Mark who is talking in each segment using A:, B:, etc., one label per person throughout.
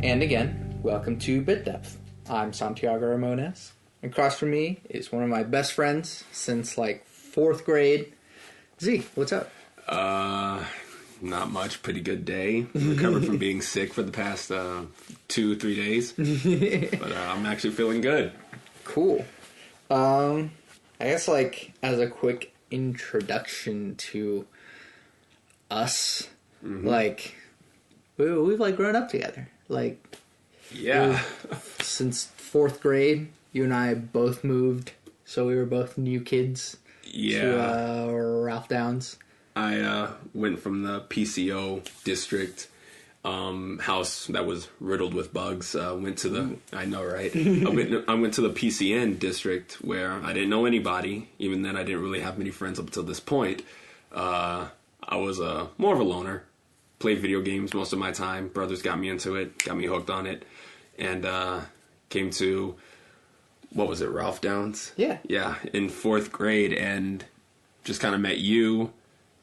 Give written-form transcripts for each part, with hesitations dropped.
A: And again, welcome to Bit Depth. I'm Santiago Ramones. Across from me is one of my best friends since like 4th grade. Z, what's up?
B: Not much. Pretty good day. Recovered from being sick for the past 2-3 days. But I'm actually feeling good.
A: Cool. I guess like as a quick introduction to us, like we've like grown up together. Like,
B: yeah,
A: since 4th grade, you and I both moved, so we were both new kids.
B: Yeah,
A: to Ralph Downs.
B: I went from the PCO district house that was riddled with bugs. Went to the I know, right? I went to the PCN district where I didn't know anybody. Even then, I didn't really have many friends up until this point. I was more of a loner. Played video games most of my time. Brothers got me into it, got me hooked on it, and came to, what was it, Ralph Downs?
A: Yeah.
B: Yeah, in 4th grade, and just kind of met you,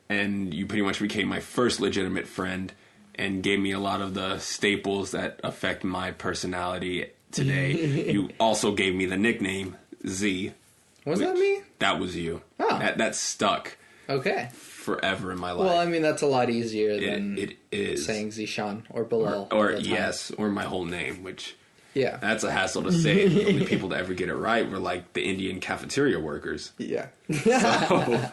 B: and you pretty much became my first legitimate friend and gave me a lot of the staples that affect my personality today. You also gave me the nickname Z.
A: Was that me?
B: That was you.
A: Oh.
B: That stuck.
A: Okay.
B: Forever in my life.
A: Well, I mean, that's a lot easier than
B: it is
A: saying Zeeshan or Bilal.
B: Or yes, or my whole name, which
A: yeah,
B: that's a hassle to say. The only people to ever get it right were like the Indian cafeteria workers.
A: Yeah.
B: So,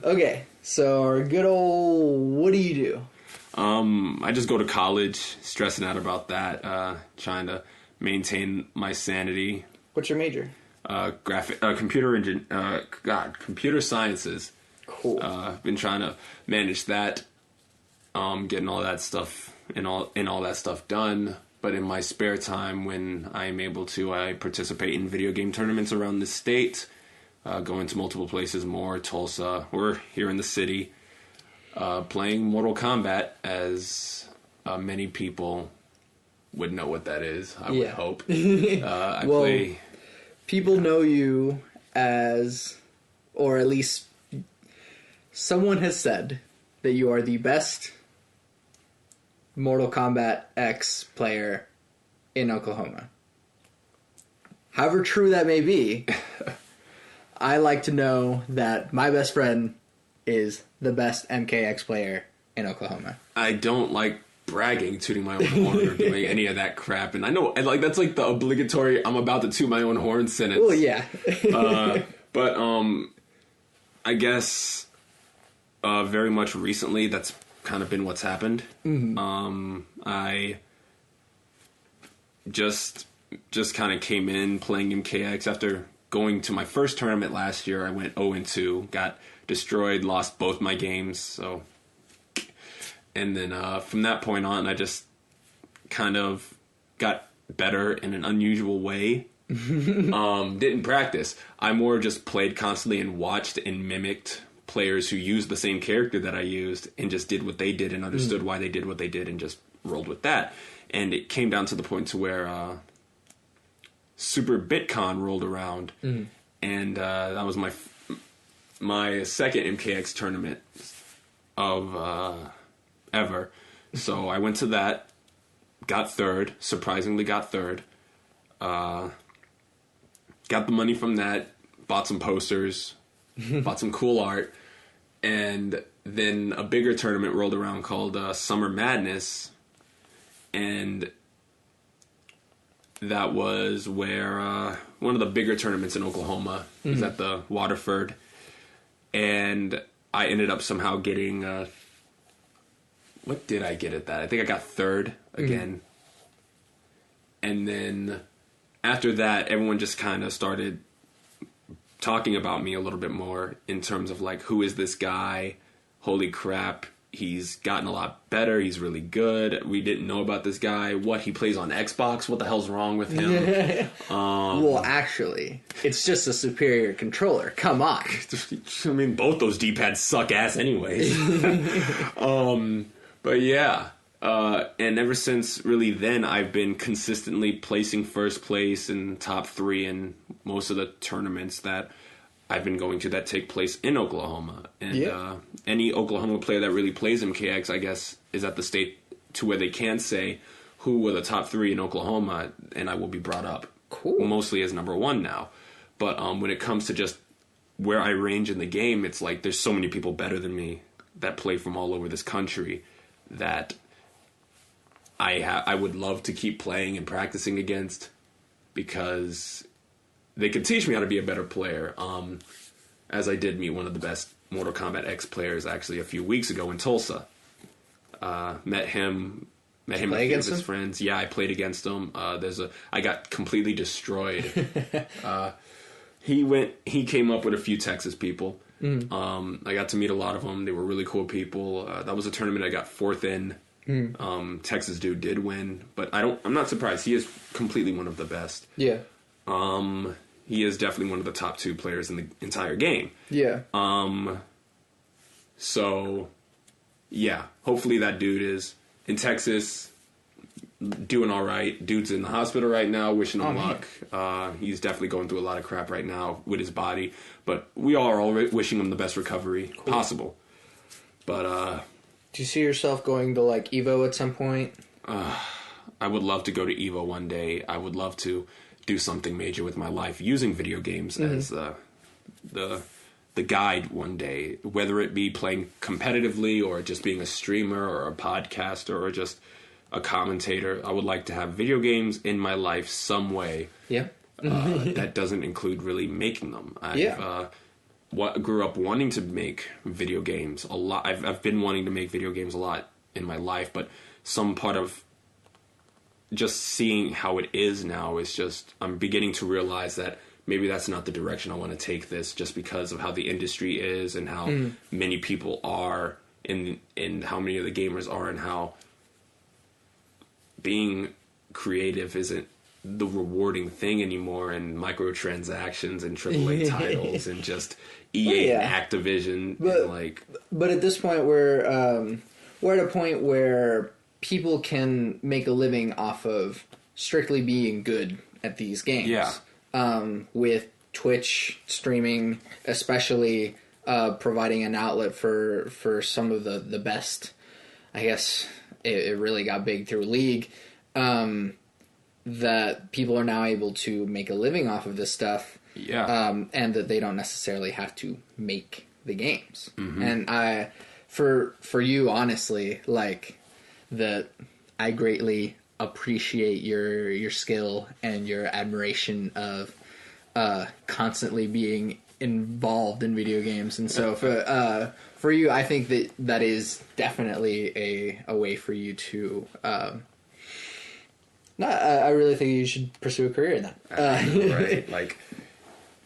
A: okay, so our good old, what do you do?
B: I just go to college, stressing out about that, trying to maintain my sanity.
A: What's your major?
B: Computer sciences.
A: Cool.
B: Been trying to manage that, getting all that stuff and all that stuff done. But in my spare time, when I'm able to, I participate in video game tournaments around the state, going to multiple places more. Tulsa, we're here in the city, playing Mortal Kombat, as many people would know what that is. I would hope. I play.
A: People know you as, or at least someone has said that you are the best Mortal Kombat X player in Oklahoma. However true that may be, I like to know that my best friend is the best MKX player in Oklahoma.
B: I don't like bragging, tooting my own horn, or doing any of that crap. And I know, like, that's like the obligatory I'm about to toot my own horn sentence.
A: Well, yeah.
B: But I guess very much recently, that's kind of been what's happened. Mm-hmm. I just kind of came in playing MKX after going to my first tournament last year. I went 0-2, got destroyed, lost both my games. So, and then from that point on, I just kind of got better in an unusual way. Didn't practice. I more just played constantly and watched and mimicked players who used the same character that I used and just did what they did and understood why they did what they did and just rolled with that. And it came down to the point to where Super BitCon rolled around, and that was my second MKX tournament of ever. So I went to that, got third, surprisingly got third. Got the money from that, bought some posters, bought some cool art, and then a bigger tournament rolled around called Summer Madness, and that was where one of the bigger tournaments in Oklahoma was at the Waterford, and I ended up somehow getting what did I get at that? I think I got third again, and then after that, everyone just kind of started talking about me a little bit more in terms of like, who is this guy? Holy crap, he's gotten a lot better. He's really good. We didn't know about this guy. What, he plays on Xbox? What the hell's wrong with him?
A: Well, actually, it's just a superior controller. Come on.
B: I mean, both those D-pads suck ass anyways. But yeah. And ever since really then, I've been consistently placing first place and top 3 in most of the tournaments that I've been going to that take place in Oklahoma. And any Oklahoma player that really plays MKX, I guess, is at the state to where they can say who were the top 3 in Oklahoma, and I will be brought up.
A: Cool.
B: Mostly as number 1 now. But when it comes to just where I range in the game, it's like there's so many people better than me that play from all over this country that I would love to keep playing and practicing against, because they could teach me how to be a better player. As I did meet one of the best Mortal Kombat X players actually a few weeks ago in Tulsa. Met him and a few of his friends. Yeah, I played against him. I got completely destroyed. He came up with a few Texas people. I got to meet a lot of them. They were really cool people. That was a tournament I got 4th in. Texas dude did win, but I'm not surprised. He is completely one of the best.
A: Yeah.
B: He is definitely one of the top 2 players in the entire game.
A: Yeah.
B: So yeah, hopefully that dude is in Texas doing all right. Dude's in the hospital right now, wishing him luck. He's definitely going through a lot of crap right now with his body, but we are all wishing him the best recovery possible. But
A: do you see yourself going to like Evo at some point?
B: I would love to go to Evo one day. I would love to do something major with my life using video games as the guide one day, whether it be playing competitively or just being a streamer or a podcaster or just a commentator. I would like to have video games in my life some way.
A: Yeah.
B: That doesn't include really making them. Grew up wanting to make video games a lot. I've been wanting to make video games a lot in my life, but some part of just seeing how it is now is just, I'm beginning to realize that maybe that's not the direction I want to take this, just because of how the industry is and how many people are and how many of the gamers are, and how being creative isn't the rewarding thing anymore, and microtransactions and AAA titles and just EA and Activision.
A: But at this point, we're at a point where people can make a living off of strictly being good at these games.
B: Yeah.
A: With Twitch streaming, especially providing an outlet for some of the best. I guess it really got big through League. That people are now able to make a living off of this stuff.
B: Yeah.
A: And that they don't necessarily have to make the games. And for you, honestly, like, that I greatly appreciate your skill and your admiration of constantly being involved in video games. And so for you, I think that is definitely a way for you to I really think you should pursue a career in that.
B: Right. Like,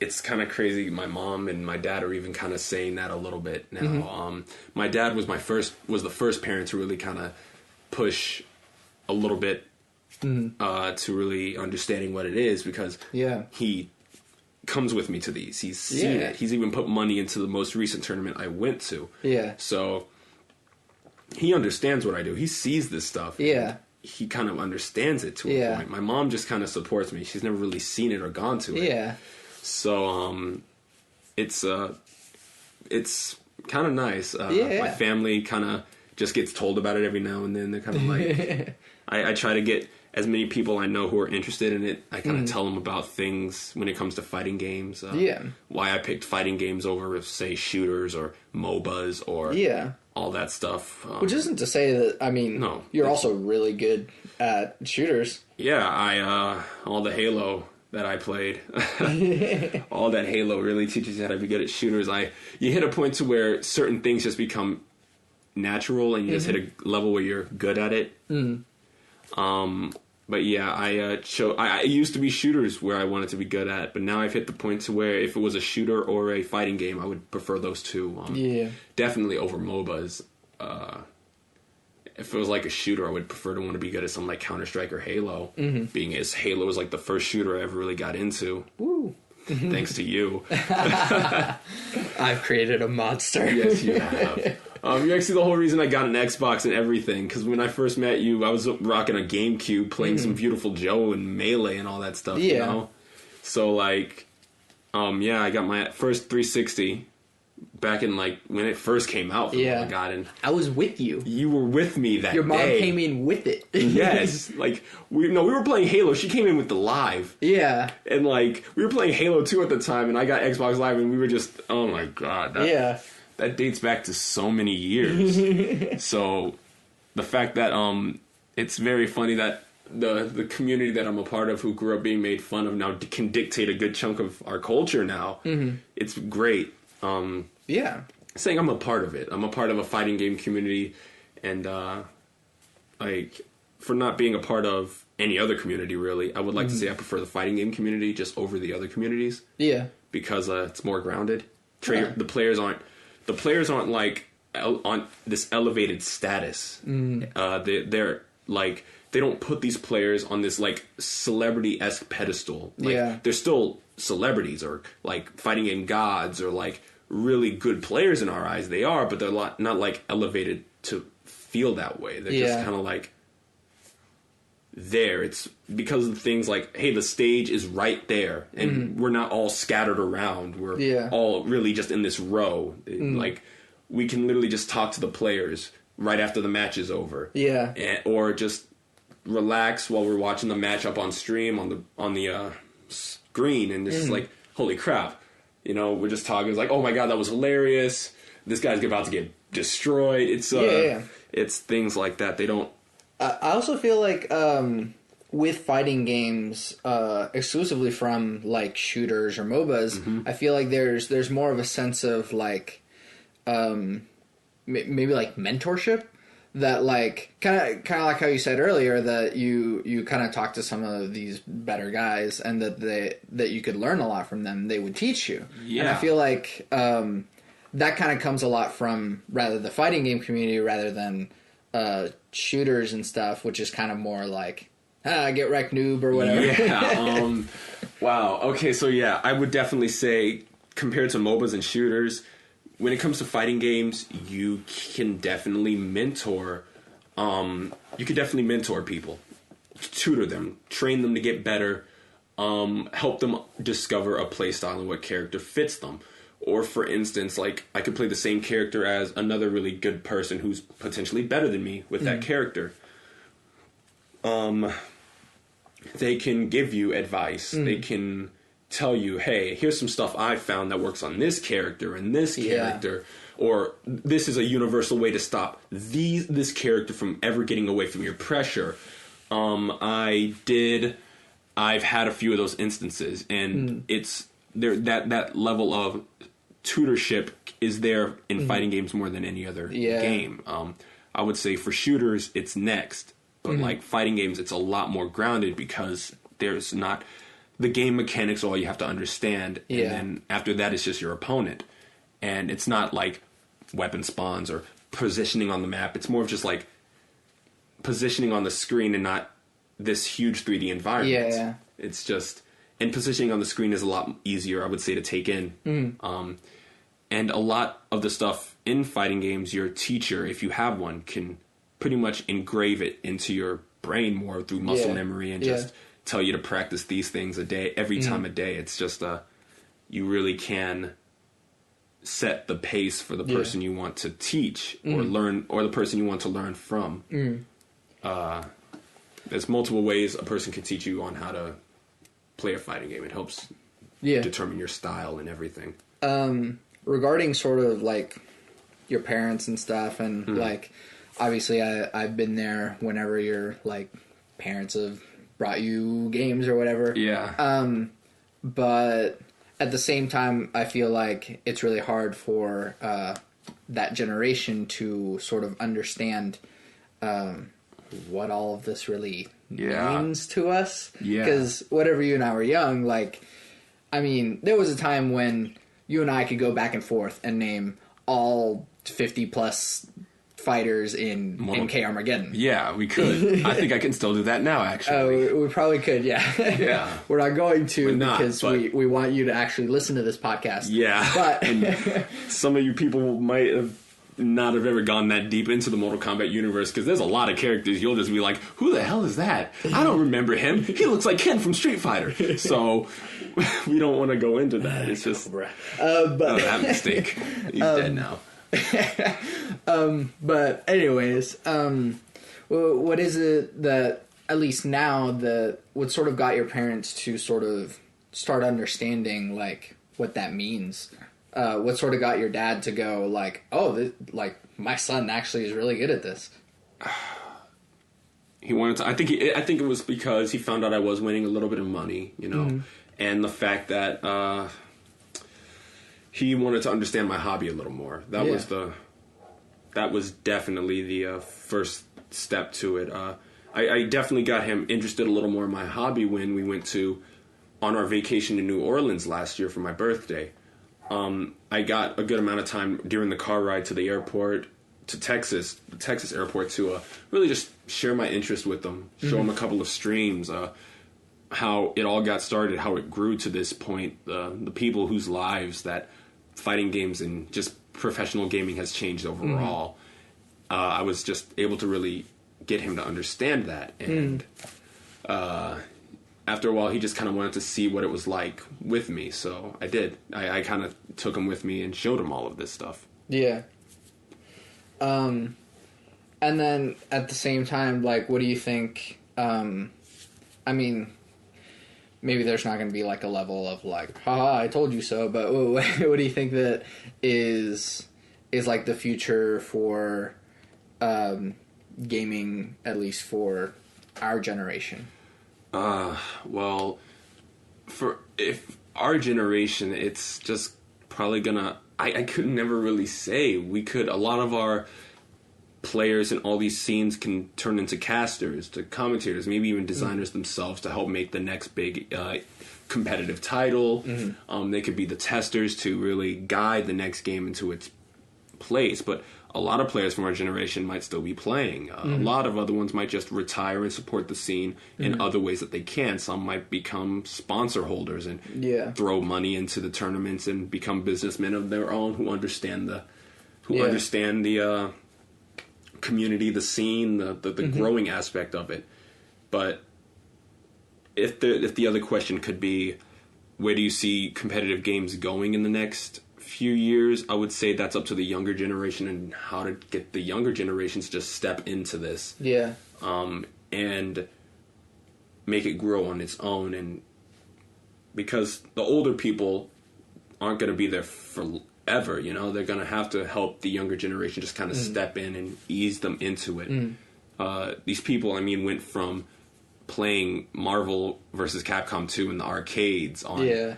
B: it's kind of crazy. My mom and my dad are even kind of saying that a little bit now. My dad was the first parent to really kind of push a little bit to really understanding what it is, because he comes with me to these. He's seen it. He's even put money into the most recent tournament I went to. Yeah. So he understands what I do. He sees this stuff. Yeah. He kind of understands it to a point. My mom just kind of supports me. She's never really seen it or gone to it. Yeah. So it's kind of nice. My family kind of just gets told about it every now and then. They're kind of like, I try to get as many people I know who are interested in it. I kind of tell them about things when it comes to fighting games. Why I picked fighting games over, say, shooters or MOBAs or all that stuff.
A: Which isn't to say that, I mean, you're also really good at shooters.
B: Yeah, all the Halo that I played, all that Halo really teaches you how to be good at shooters. You hit a point to where certain things just become natural, and you just hit a level where you're good at it. But yeah, I used to be shooters where I wanted to be good at, but now I've hit the point to where if it was a shooter or a fighting game, I would prefer those two. Definitely over MOBAs. If it was like a shooter, I would prefer to want to be good at something like Counter-Strike or Halo. Being as Halo was like the first shooter I ever really got into. Woo. Thanks to you.
A: I've created a monster.
B: Yes, you have. You're actually the whole reason I got an Xbox and everything, because when I first met you, I was rocking a GameCube, playing some Beautiful Joe and Melee and all that stuff, you know? So, like, I got my first 360 back in like when it first came out for
A: Yeah.
B: God, and
A: I was with you.
B: you were with me that
A: Your mom
B: day.
A: came in with it.
B: Yes, like we were playing Halo. She came in with the Live,
A: Yeah.
B: and like we were playing Halo 2 at the time, and I got Xbox Live, and we were just, oh my God, that dates back to so many years. So the fact that it's very funny that the community that I'm a part of, who grew up being made fun of, now can dictate a good chunk of our culture now. Mm-hmm. It's great.
A: Yeah.
B: Saying I'm a part of it. I'm a part of a fighting game community, and like, for not being a part of any other community, really, I would like to say I prefer the fighting game community just over the other communities.
A: Yeah.
B: Because it's more grounded. The players aren't like on this elevated status. They're like, they don't put these players on this like celebrity-esque pedestal. Like, they're still celebrities, or like fighting game gods, or like really good players in our eyes. They are, but they're not like elevated to feel that way. They're just kind of like there. It's because of things like, hey, the stage is right there, and we're not all scattered around. We're all really just in this row. Like, we can literally just talk to the players right after the match is over. Or just relax while we're watching the match up on stream on the screen, and it's like, holy crap. You know, we're just talking. It's like, oh my God, that was hilarious. This guy's about to get destroyed. It's it's things like that. They don't.
A: I also feel like with fighting games, exclusively from like shooters or MOBAs, I feel like there's more of a sense of like, maybe like mentorship. That like kind of like how you said earlier, that you kind of talk to some of these better guys, and that you could learn a lot from them. They would teach you. And I feel like that kind of comes a lot from rather the fighting game community rather than shooters and stuff, which is kind of more like get wrecked noob or whatever.
B: Wow. Okay. So yeah, I would definitely say, compared to MOBAs and shooters, when it comes to fighting games, you can definitely mentor. You can definitely mentor people, tutor them, train them to get better, help them discover a play style and what character fits them. Or, for instance, like, I could play the same character as another really good person who's potentially better than me with that character. They can give you advice. They can tell you, hey, here's some stuff I found that works on this character and this character, or this is a universal way to stop this character from ever getting away from your pressure. I've had a few of those instances, and it's there, that level of tutorship is there in fighting games more than any other game. I would say for shooters it's next, but like fighting games, it's a lot more grounded, because there's not the game mechanics, all you have to understand, and then after that, it's just your opponent. And it's not like weapon spawns or positioning on the map. It's more of just like positioning on the screen and not this huge 3D environment. It's just, and positioning on the screen is a lot easier, I would say, to take in. And a lot of the stuff in fighting games, your teacher, if you have one, can pretty much engrave it into your brain more through muscle memory, and just tell you to practice these things every time a day. It's just you really can set the pace for the person you want to teach or learn, or the person you want to learn from. There's multiple ways a person can teach you on how to play a fighting game. It helps determine your style and everything.
A: Regarding sort of like your parents and stuff, and like obviously I've been there whenever your like parents have brought you games or whatever. But at the same time, I feel like it's really hard for that generation to sort of understand what all of this really means to us. Because whenever you and I were young, like, I mean, there was a time when you and I could go back and forth and name all 50 plus fighters in MK Armageddon.
B: Yeah, we could. I think I can still do that now, actually.
A: We probably could, We're not going to, because we want you to actually listen to this podcast.
B: But and some of you people might have not have ever gone that deep into the Mortal Kombat universe, because there's a lot of characters you'll just be like, who the hell is that? I don't remember him. He looks like Ken from Street Fighter. So we don't want to go into that. It's just that mistake. He's dead now.
A: But anyways, what is it that, at least now, that what sort of got your parents to sort of start understanding like what that means? What sort of got your dad to go like, oh, my son actually is really good at this?
B: He wanted to. I think it was because he found out I was winning a little bit of money, and the fact that he wanted to understand my hobby a little more. That was definitely the first step to it. I definitely got him interested a little more in my hobby when we went on our vacation to New Orleans last year for my birthday. I got a good amount of time during the car ride to the airport, to the Texas airport, to really just share my interest with them, show them a couple of streams, how it all got started, how it grew to this point, the people whose lives that fighting games and just professional gaming has changed overall. I was just able to really get him to understand that, and after a while, he just kind of wanted to see what it was like with me, so I did. I kind of took him with me and showed him all of this stuff.
A: Yeah. And then at the same time, like, what do you think? I mean, maybe there's not going to be like a level of like, haha, I told you so. But what do you think that is like the future for gaming, at least for our generation?
B: Well, if our generation, it's just probably gonna. I could never really say. A lot of our players in all these scenes can turn into casters, to commentators, maybe even designers themselves to help make the next big competitive title. They could be the testers to really guide the next game into its place. But a lot of players from our generation might still be playing. A lot of other ones might just retire and support the scene in other ways that they can. Some might become sponsor holders and throw money into the tournaments and become businessmen of their own who understand the community, the scene, the growing aspect of it. But if the other question could be, where do you see competitive games going in the next few years? I would say that's up to the younger generation and how to get the younger generations to just step into this. Yeah. And make it grow on its own. And because the older people aren't going to be there forever, they're going to have to help the younger generation just kind of step in and ease them into it. These people, went from playing Marvel versus Capcom 2 in the arcades on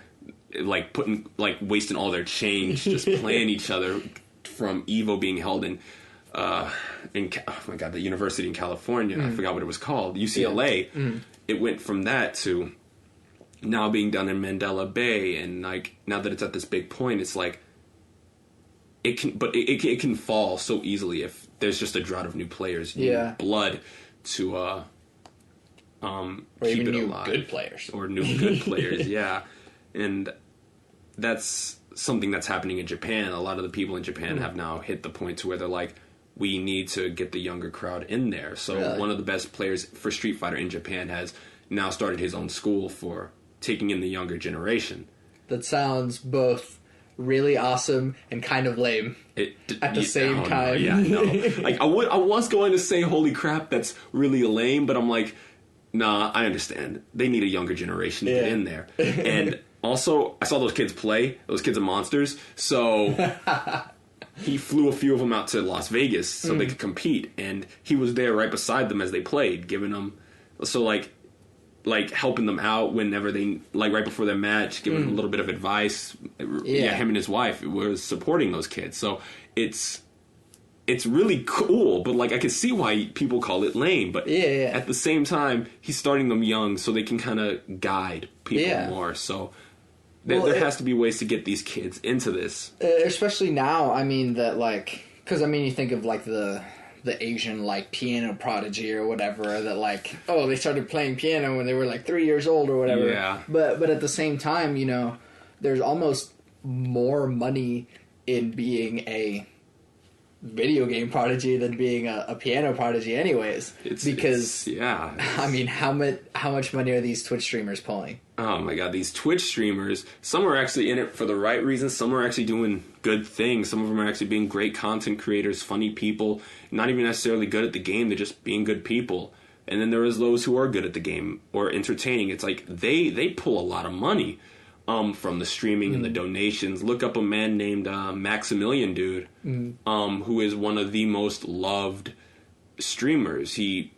B: wasting all their change just playing each other, from Evo being held in the university in California. I forgot what it was called, UCLA. It went from that to now being done in Mandela Bay, and now that it's at this big point, it's like it can fall so easily if there's just a drought of new players, new blood to keep it alive.
A: Good players.
B: Or new good players, And that's something that's happening in Japan. A lot of the people in Japan have now hit the point to where they're like, we need to get the younger crowd in there. So one of the best players for Street Fighter in Japan has now started his own school for taking in the younger generation.
A: That sounds both really awesome and kind of lame at the same time.
B: No. I was going to say, holy crap, that's really lame, but I'm like, nah, I understand. They need a younger generation to get in there. And also, I saw those kids play. Those kids are monsters. So he flew a few of them out to Las Vegas so they could compete. And he was there right beside them as they played, giving them... So, helping them out whenever they... right before their match, giving them a little bit of advice. Him and his wife were supporting those kids. So it's really cool, but I can see why people call it lame. But at the same time, he's starting them young so they can kind of guide people more. So there has to be ways to get these kids into this,
A: especially now. Because you think of the Asian piano prodigy or whatever that they started playing piano when they were 3 years old or whatever. Yeah. But at the same time, there's almost more money in being video game prodigy than being a piano prodigy anyways.
B: Yeah.
A: I mean, how much money are these Twitch streamers pulling?
B: Oh my god, these Twitch streamers, some are actually in it for the right reasons, some are actually doing good things, some of them are actually being great content creators, funny people, not even necessarily good at the game, they're just being good people. And then there is those who are good at the game or entertaining. It's like they pull a lot of money from the streaming and the donations. Look up a man named Maximilian Dude, who is one of the most loved streamers. He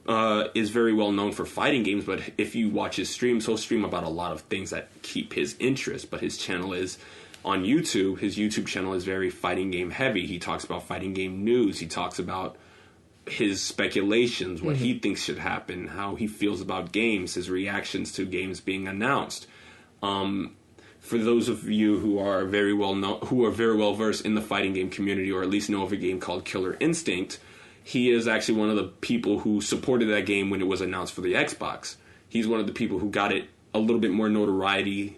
B: is very well known for fighting games, but if you watch his streams, he'll stream about a lot of things that keep his interest. But his channel is on YouTube. His YouTube channel is very fighting game heavy. He talks about fighting game news. He talks about his speculations, what he thinks should happen, how he feels about games, his reactions to games being announced. For those of you who are very well versed in the fighting game community, or at least know of a game called Killer Instinct, he is actually one of the people who supported that game when it was announced for the Xbox. He's one of the people who got it a little bit more notoriety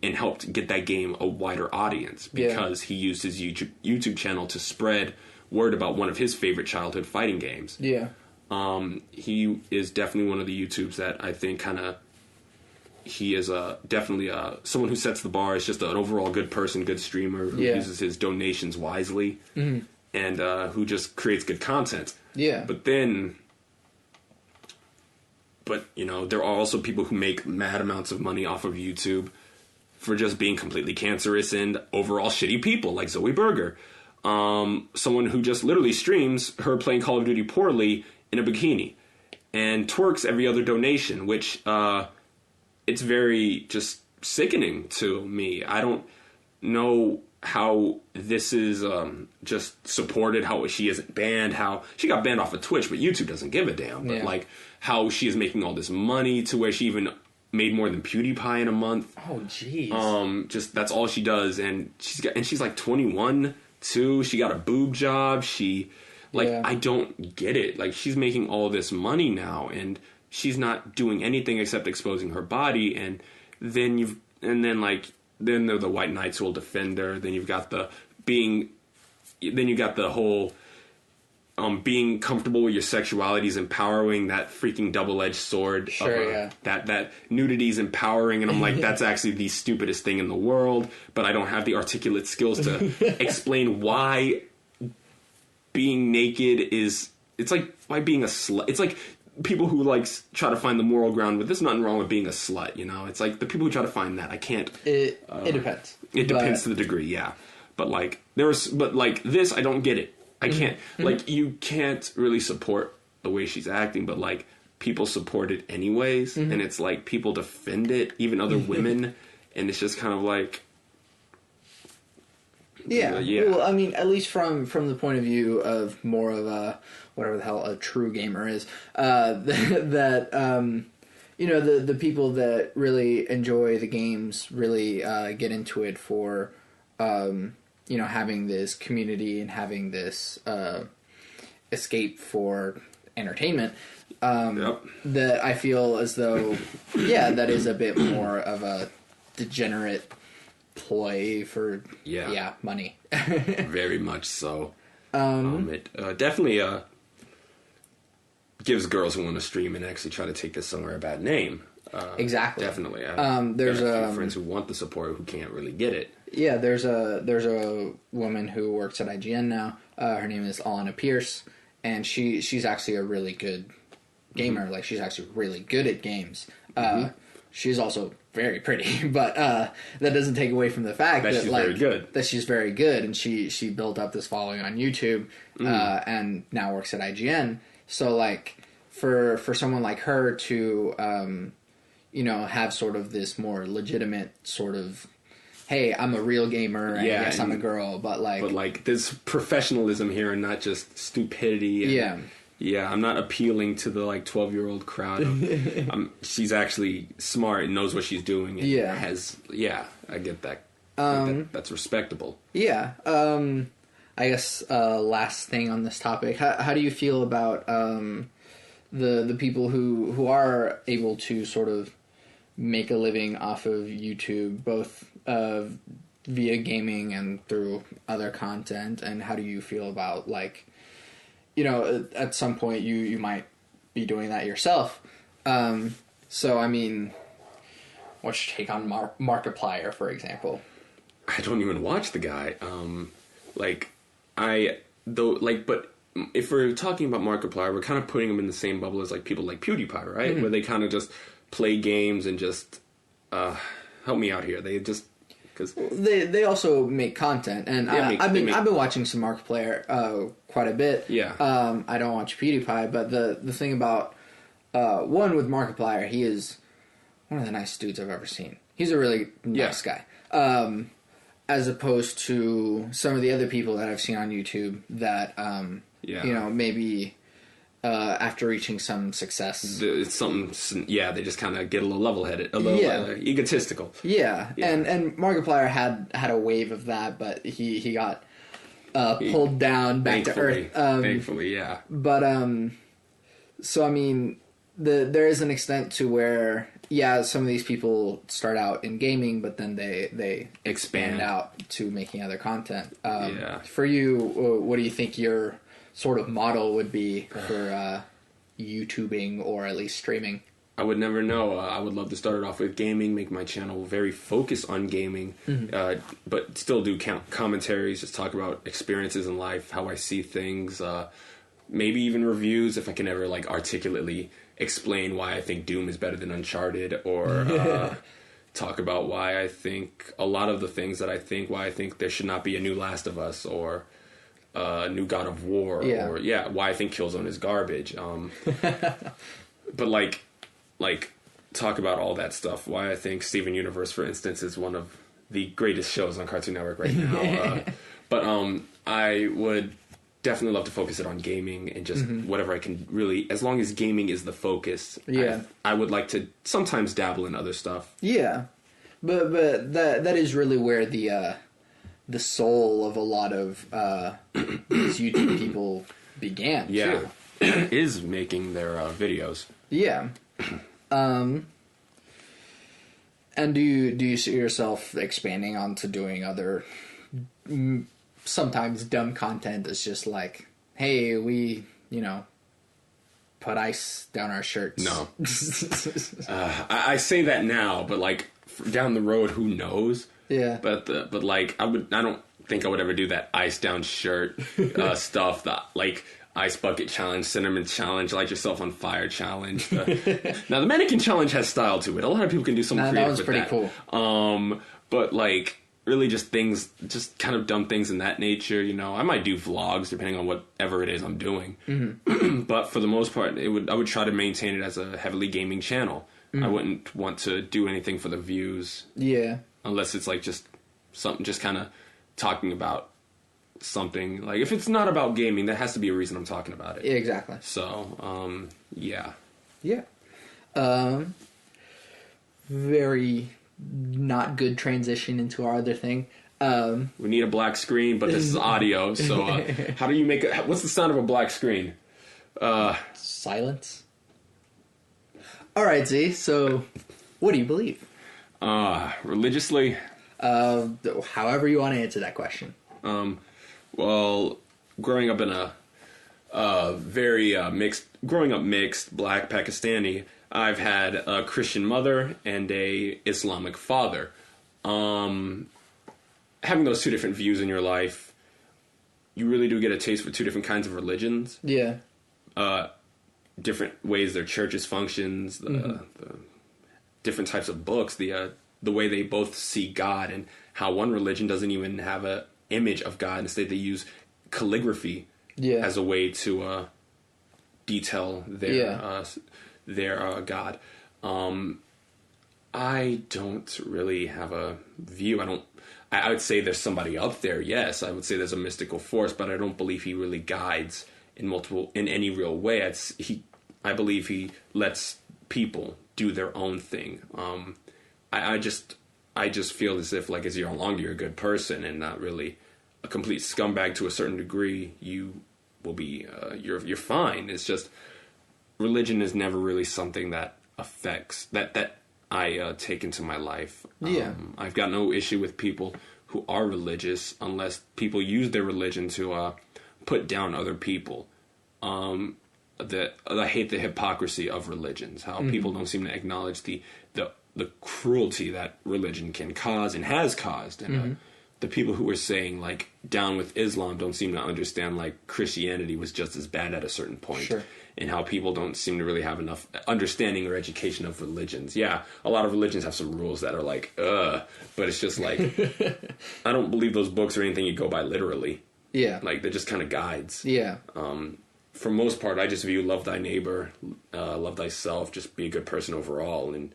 B: and helped get that game a wider audience because he used his YouTube channel to spread word about one of his favorite childhood fighting games.
A: Yeah.
B: He is definitely one of the YouTubes that I think he is definitely someone who sets the bar. Is just an overall good person, good streamer who uses his donations wisely, and who just creates good content.
A: Yeah.
B: But you know, there are also people who make mad amounts of money off of YouTube for just being completely cancerous and overall shitty people, like Zoe Berger. Someone who just literally streams her playing Call of Duty poorly in a bikini and twerks every other donation, which it's very just sickening to me. I don't know how this is just supported, how she isn't banned, how she got banned off of Twitch, but YouTube doesn't give a damn. But like how she is making all this money to where she even made more than PewDiePie in a month.
A: Oh, jeez.
B: Just that's all she does, and she's like 21 too. She got a boob job. I don't get it. Like, she's making all this money now, and she's not doing anything except exposing her body. And then then they're the white knights who will defend her. Then you've got the whole being comfortable with your sexuality is empowering, that freaking double-edged sword.
A: Sure,
B: That nudity is empowering, and I'm like, that's actually the stupidest thing in the world, but I don't have the articulate skills to explain why being naked is... It's like, why being a slut... It's like people who, like, try to find the moral ground with, there's nothing wrong with being a slut, you know? It's like, the people who try to find that, I can't...
A: It depends.
B: It depends to the degree, yeah. But, like, this, I don't get it. I can't, like, you can't really support the way she's acting, but, like, people support it anyways, and it's like, people defend it, even other women, and it's just kind of like...
A: Yeah. Well, I mean, at least from the point of view of more of a, whatever the hell a true gamer is, that, you know, the people that really enjoy the games really get into it for... you know, having this community and having this escape for entertainment, that I feel as though, that is a bit more of a degenerate ploy for money.
B: Very much so. It definitely gives girls who want to stream and actually try to take this somewhere a bad name.
A: Exactly.
B: Definitely.
A: There's
B: a few friends who want the support who can't really get it.
A: Yeah, there's a woman who works at IGN now. Her name is Alana Pierce, and she's actually a really good gamer. Like, she's actually really good at games. She's also very pretty, but that doesn't take away from the fact that she's very good. That she's very good, and she built up this following on YouTube, and now works at IGN. So, like, for someone like her to you know, have sort of this more legitimate sort of, hey, I'm a real gamer, and yes, I'm a girl, but there's professionalism here and not just stupidity. And, I'm not appealing to the, like, 12-year-old crowd. She's actually smart and knows what she's doing. And I get that. That's respectable. Yeah. I guess last thing on this topic, how do you feel about the people who are able to sort of make a living off of YouTube, both via gaming and through other content, and how do you feel about, like, you know, at some point you might be doing that yourself. So, I mean, what's your take on Markiplier, for example?
B: I don't even watch the guy. But if we're talking about Markiplier, we're kind of putting him in the same bubble as like people like PewDiePie, right? Where they kind of just play games and just help me out here. They just because
A: they also make content, and I've been watching some Markiplier quite a bit.
B: Yeah.
A: I don't watch PewDiePie, but the thing about one with Markiplier, he is one of the nicest dudes I've ever seen. He's a really nice guy. As opposed to some of the other people that I've seen on YouTube that, you know, maybe after reaching some success,
B: it's something. Yeah, they just kind of get a little level-headed, a little egotistical.
A: Yeah, and Markiplier had a wave of that, but he got pulled down back to earth.
B: Thankfully, yeah.
A: But so I mean, there is an extent to where, yeah, some of these people start out in gaming, but then they expand out to making other content. For you, what do you think your sort of model would be for YouTubing or at least streaming?
B: I would never know. I would love to start it off with gaming, make my channel very focused on gaming, but still do commentaries, just talk about experiences in life, how I see things, maybe even reviews if I can ever like articulately explain why I think Doom is better than Uncharted, or talk about why I think a lot of the things that I think, why I think there should not be a new Last of Us or a new God of War, or why I think Killzone is garbage. But like talk about all that stuff. Why I think Steven Universe, for instance, is one of the greatest shows on Cartoon Network right now. But I would definitely love to focus it on gaming and just whatever I can really, as long as gaming is the focus. I would like to sometimes dabble in other stuff. Yeah,
A: but that is really where the soul of a lot of these YouTube people began.
B: Yeah, too. Is making their videos.
A: Yeah. And do you see yourself expanding onto doing other sometimes dumb content that's just like, hey, we, you know, put ice down our shirts?
B: No. I say that now, but like down the road, who knows?
A: Yeah.
B: But like I don't think I would ever do that ice down shirt stuff, that like ice bucket challenge, cinnamon challenge, light yourself on fire challenge. Now the mannequin challenge has style to it. A lot of people can do something creative with that. That was pretty cool. But like really just things, just kind of dumb things in that nature. You know, I might do vlogs depending on whatever it is I'm doing. But for the most part, I would try to maintain it as a heavily gaming channel. I wouldn't want to do anything for the views.
A: Yeah.
B: Unless it's like just something, just kind of talking about something. Like if it's not about gaming, there has to be a reason I'm talking about it.
A: Yeah, exactly.
B: So, yeah.
A: Yeah. Very not good transition into our other thing.
B: We need a black screen, but this is audio, so how do you make it? What's the sound of a black screen?
A: Silence. All right, Z. So, what do you believe?
B: Religiously?
A: However you want to answer that question.
B: Well, growing up in a very mixed, black Pakistani, I've had a Christian mother and a Islamic father. Having those two different views in your life, you really do get a taste for two different kinds of religions.
A: Yeah.
B: Different ways their churches functions, the different types of books, the way they both see God, and how one religion doesn't even have a image of God. Instead, they use calligraphy as a way to detail their God. I don't really have a view. I would say there's somebody up there. Yes, I would say there's a mystical force, but I don't believe he really guides in any real way. I believe he lets people do their own thing. I just feel as if, like, as you're longer, you're a good person and not really a complete scumbag to a certain degree. You will be, you're fine. It's just religion is never really something that affects that I take into my life. I've got no issue with people who are religious unless people use their religion to put down other people. I hate the hypocrisy of religions, how people don't seem to acknowledge the cruelty that religion can cause and has caused. And the people who are saying, like, down with Islam don't seem to understand, like, Christianity was just as bad at a certain point.
A: Sure.
B: And how people don't seem to really have enough understanding or education of religions. Yeah, a lot of religions have some rules that are like, but it's just like, I don't believe those books are anything you go by literally.
A: Yeah.
B: Like, they're just kind of guides.
A: Yeah.
B: For most part, I just view love thy neighbor, love thyself, just be a good person overall, and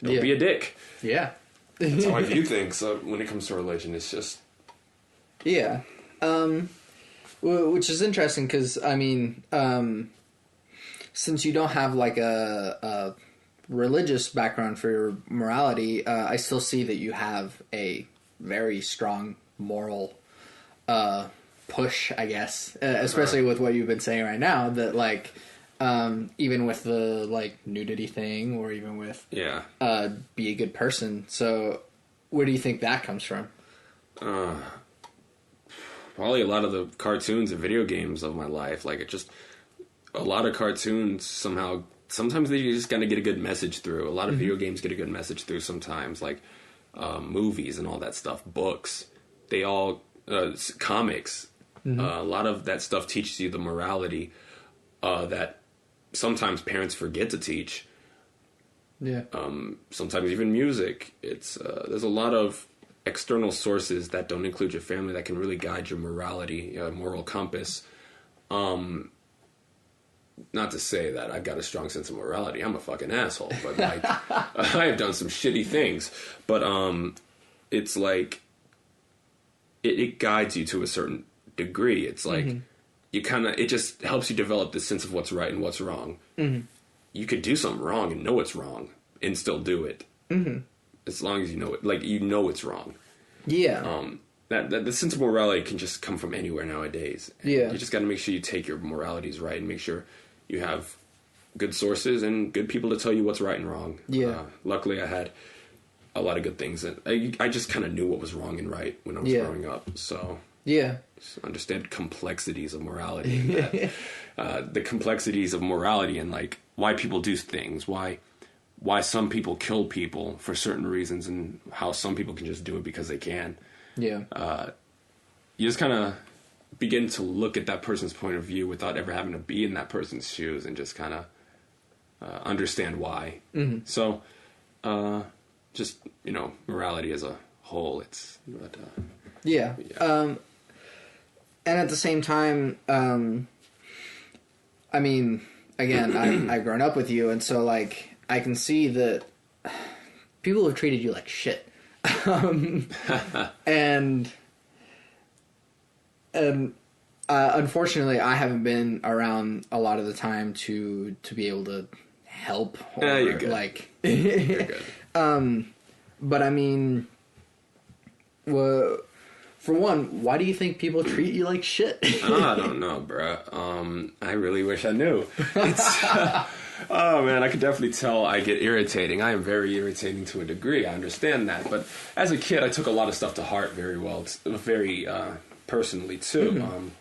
B: don't be a dick.
A: Yeah.
B: That's how I view things. So when it comes to religion, it's just...
A: Yeah. Which is interesting because, I mean, since you don't have like a religious background for your morality, I still see that you have a very strong moral push, I guess, especially with what you've been saying right now, that like even with the like nudity thing or even with be a good person. So where do you think that comes from?
B: Probably a lot of the cartoons and video games of my life. Like, it just, a lot of cartoons sometimes they just kind of get a good message through. A lot of video games get a good message through sometimes, like movies and all that stuff, books. They all, comics. A lot of that stuff teaches you the morality that sometimes parents forget to teach.
A: Yeah.
B: Sometimes even music. It's there's a lot of external sources that don't include your family that can really guide your morality, moral compass. Not to say that I've got a strong sense of morality. I'm a fucking asshole, but like I have done some shitty things. But it's like it guides you to a certain degree. It's like you kind of, it just helps you develop this sense of what's right and what's wrong. You could do something wrong and know it's wrong and still do it. As long as you know it, like, you know it's wrong. Yeah. That the sense of morality can just come from anywhere nowadays. And you just got to make sure you take your moralities right and make sure you have good sources and good people to tell you what's right and wrong. Luckily, I had a lot of good things, and I just kind of knew what was wrong and right when I was growing up. So just understand complexities of morality, and the complexities of morality, and like why people do things, why some people kill people for certain reasons, and how some people can just do it because they can. You just kind of begin to look at that person's point of view without ever having to be in that person's shoes, and just kind of understand why. So, just, you know, morality as a whole, it's... But,
A: and at the same time, I mean, again, I've grown up with you, and so, like, I can see that people have treated you like shit. And unfortunately, I haven't been around a lot of the time to be able to help. Or,
B: you're good.
A: Like,
B: you're good.
A: But I mean, well, for one, why do you think people treat you like shit?
B: I don't know, bruh. I really wish I knew. It's... Oh, man, I could definitely tell I get irritating. I am very irritating to a degree. I understand that. But as a kid, I took a lot of stuff to heart very well, very personally, too.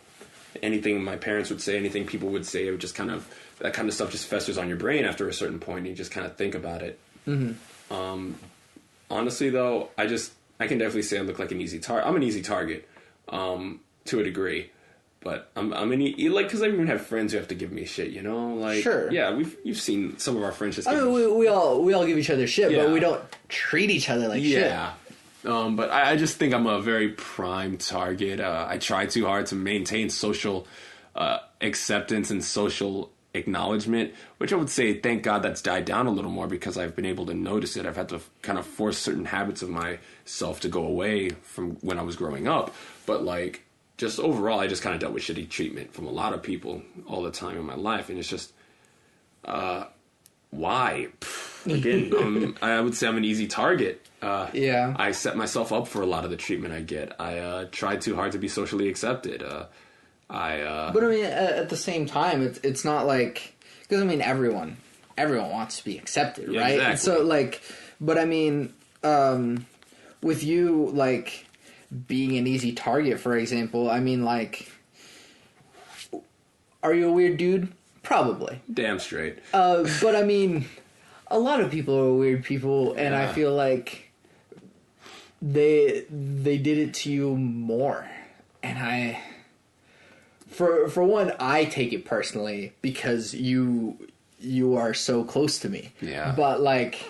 B: Anything my parents would say, anything people would say, it would just kind of, that kind of stuff just festers on your brain after a certain point, and you just kind of think about it. Honestly, though, I can definitely say I look like an easy target. I'm an easy target, to a degree. But I'm like, because I even have friends who have to give me shit, you know, like, you've seen some of our friends just.
A: I mean, we all give each other shit, but we don't treat each other like shit.
B: But I just think I'm a very prime target. I try too hard to maintain social acceptance and social acknowledgement, which I would say, thank God, that's died down a little more because I've been able to notice it. I've had to kind of force certain habits of myself to go away from when I was growing up, but like. Just overall, I just kind of dealt with shitty treatment from a lot of people all the time in my life. And it's just, why? Again, I would say I'm an easy target. I set myself up for a lot of the treatment I get. I tried too hard to be socially accepted. But
A: I mean, at the same time, it's not like, because I mean, everyone wants to be accepted, right?
B: Exactly.
A: So like, but I mean, with you, like, being an easy target, for example. I mean, like, are you a weird dude? Probably.
B: Damn straight.
A: But I mean, a lot of people are weird people, and I feel like they did it to you more. And for one, I take it personally because you are so close to me.
B: Yeah.
A: But like,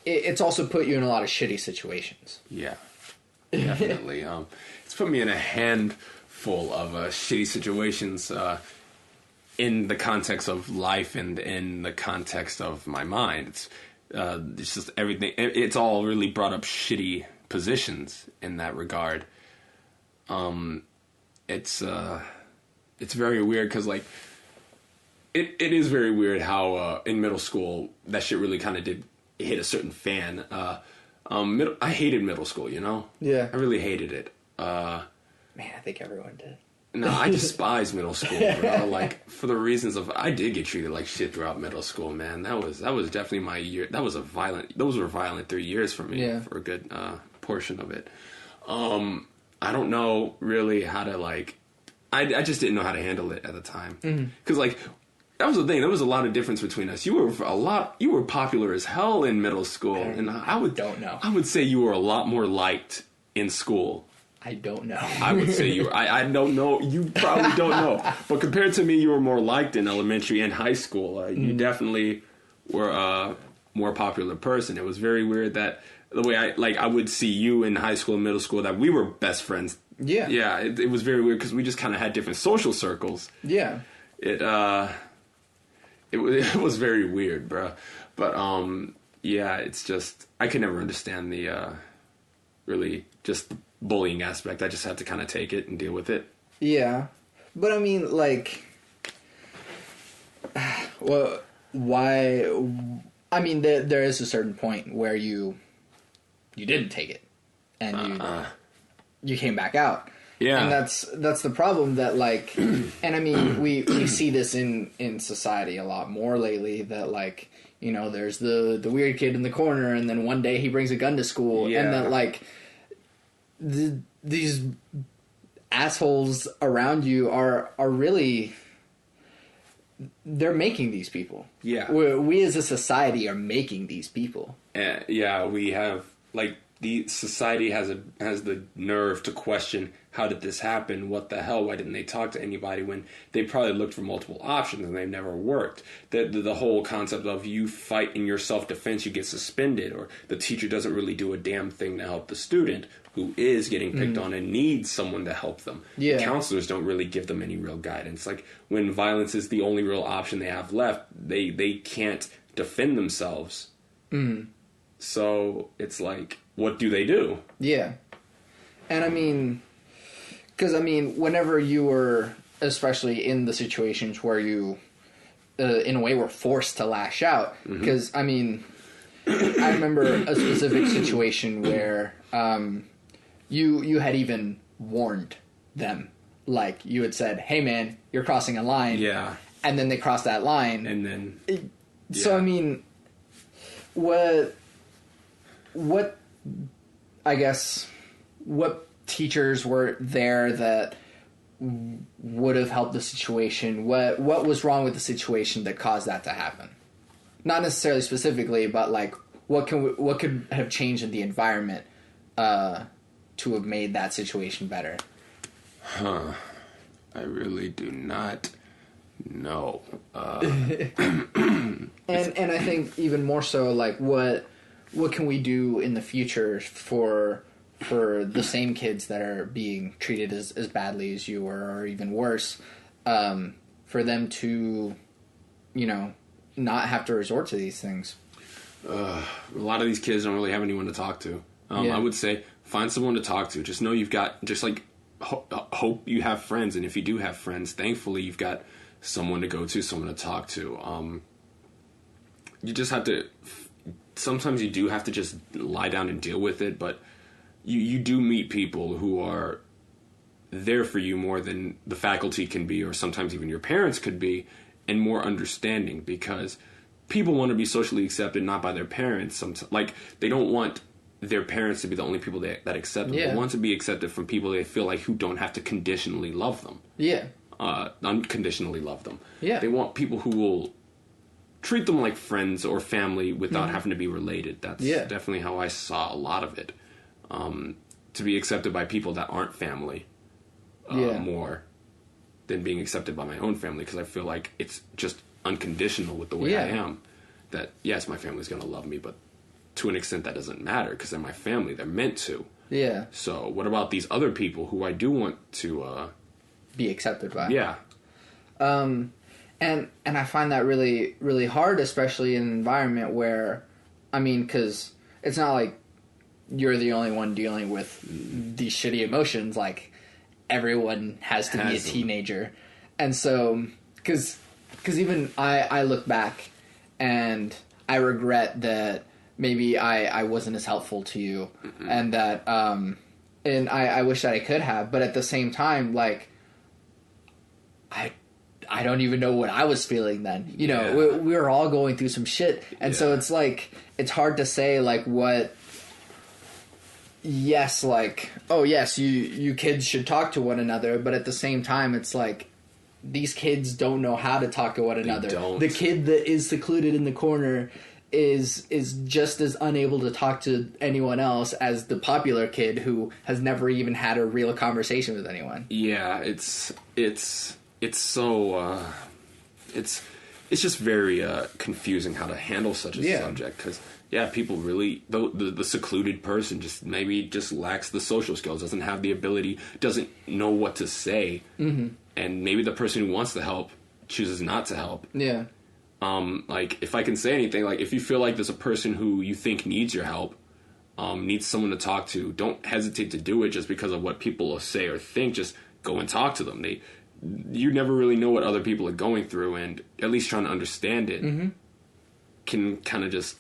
A: it's also put you in a lot of shitty situations.
B: Yeah, definitely. It's put me in a handful of shitty situations in the context of life and in the context of my mind. It's just everything. It's all really brought up shitty positions in that regard. It's very weird because like it is very weird how in middle school that shit really kind of did hit a certain fan. I hated middle school, you know?
A: Yeah.
B: I really hated it.
A: Man, I think everyone did.
B: No, I despise middle school, bro. Like, for the reasons of, I did get treated like shit throughout middle school, man. That was definitely my year. Those were violent 3 years for me, for a good portion of it. I don't know really how to, like, I just didn't know how to handle it at the time. Because, like, that was the thing. There was a lot of difference between us. You were popular as hell in middle school, and I would say you were a lot more liked in school.
A: I don't know.
B: I would say you were. I don't know. You probably don't know. But compared to me, you were more liked in elementary and high school. You definitely were a more popular person. It was very weird that the way I would see you in high school and middle school, that we were best friends.
A: Yeah.
B: Yeah, it was very weird because we just kind of had different social circles.
A: Yeah.
B: It was very weird, bro. But yeah, it's just I could never understand the really just the bullying aspect. I just had to kind of take it and deal with it.
A: Yeah, but I mean, like, well, why? I mean, there is a certain point where you didn't take it, and you came back out. Yeah, and that's the problem. That like, and I mean, we see this in society a lot more lately. That like, you know, there's the weird kid in the corner, and then one day he brings a gun to school, and that like. These assholes around you are really, they're making these people. Yeah. We as a society are making these people.
B: Yeah, we have, like, the society has the nerve to question, how did this happen? What the hell? Why didn't they talk to anybody when they probably looked for multiple options and they've never worked? The whole concept of you fight in your self-defense, you get suspended, or the teacher doesn't really do a damn thing to help the student who is getting picked on and needs someone to help them. Yeah. The counselors don't really give them any real guidance. Like, when violence is the only real option they have left, they can't defend themselves. So it's like, what do they do?
A: Yeah. And I mean, because I mean, whenever you were, especially in the situations where you, in a way, were forced to lash out, because I mean, I remember a specific situation where you had even warned them. Like, you had said, hey man, you're crossing a line. Yeah. And then they crossed that line.
B: And then...
A: So, I mean, what I guess, what teachers were there that would have helped the situation? What was wrong with the situation that caused that to happen? Not necessarily specifically, but like, what could have changed in the environment to have made that situation better?
B: I really do not know.
A: And I think even more so, like, what can we do in the future for the same kids that are being treated as badly as you, or even worse, for them to, you know, not have to resort to these things?
B: A lot of these kids don't really have anyone to talk to. I would say find someone to talk to. Just know you've got, just like, hope you have friends. And if you do have friends, thankfully you've got someone to go to, someone to talk to. You just have to, sometimes you do have to just lie down and deal with it, but you do meet people who are there for you more than the faculty can be, or sometimes even your parents could be, and more understanding, because people want to be socially accepted, not by their parents. Like, they don't want their parents to be the only people that accept them.
A: Yeah.
B: They want to be accepted from people they feel like who don't have to conditionally love them.
A: Yeah.
B: Unconditionally love them.
A: Yeah.
B: They want people who will treat them like friends or family without having to be related. That's definitely how I saw a lot of it. To be accepted by people that aren't family more than being accepted by my own family, because I feel like it's just unconditional with the way I am. That, yes, my family's going to love me, but to an extent that doesn't matter because they're my family. They're meant to. Yeah. So what about these other people who I do want to...
A: be accepted by?
B: Yeah.
A: And I find that really, really hard, especially in an environment where, I mean, because it's not like you're the only one dealing with these shitty emotions. Like, everyone has to be a teenager. And so, because even I look back and I regret that maybe I wasn't as helpful to you, and that, and I wish that I could have, but at the same time, like, I don't even know what I was feeling then. You know, we were all going through some shit. And so it's like, it's hard to say, like, what... Yes, like, oh, yes, you kids should talk to one another. But at the same time, it's like, these kids don't know how to talk to one another. The kid that is secluded in the corner is just as unable to talk to anyone else as the popular kid who has never even had a real conversation with anyone.
B: Yeah, it's so it's just very confusing how to handle such a subject, because people really the secluded person just maybe just lacks the social skills, doesn't have the ability, doesn't know what to say, and maybe the person who wants to help chooses not to help. Like, if I can say anything, like, if you feel like there's a person who you think needs your help, needs someone to talk to, don't hesitate to do it just because of what people will say or think. Just go and talk to them. You never really know what other people are going through, and at least trying to understand it can kind of just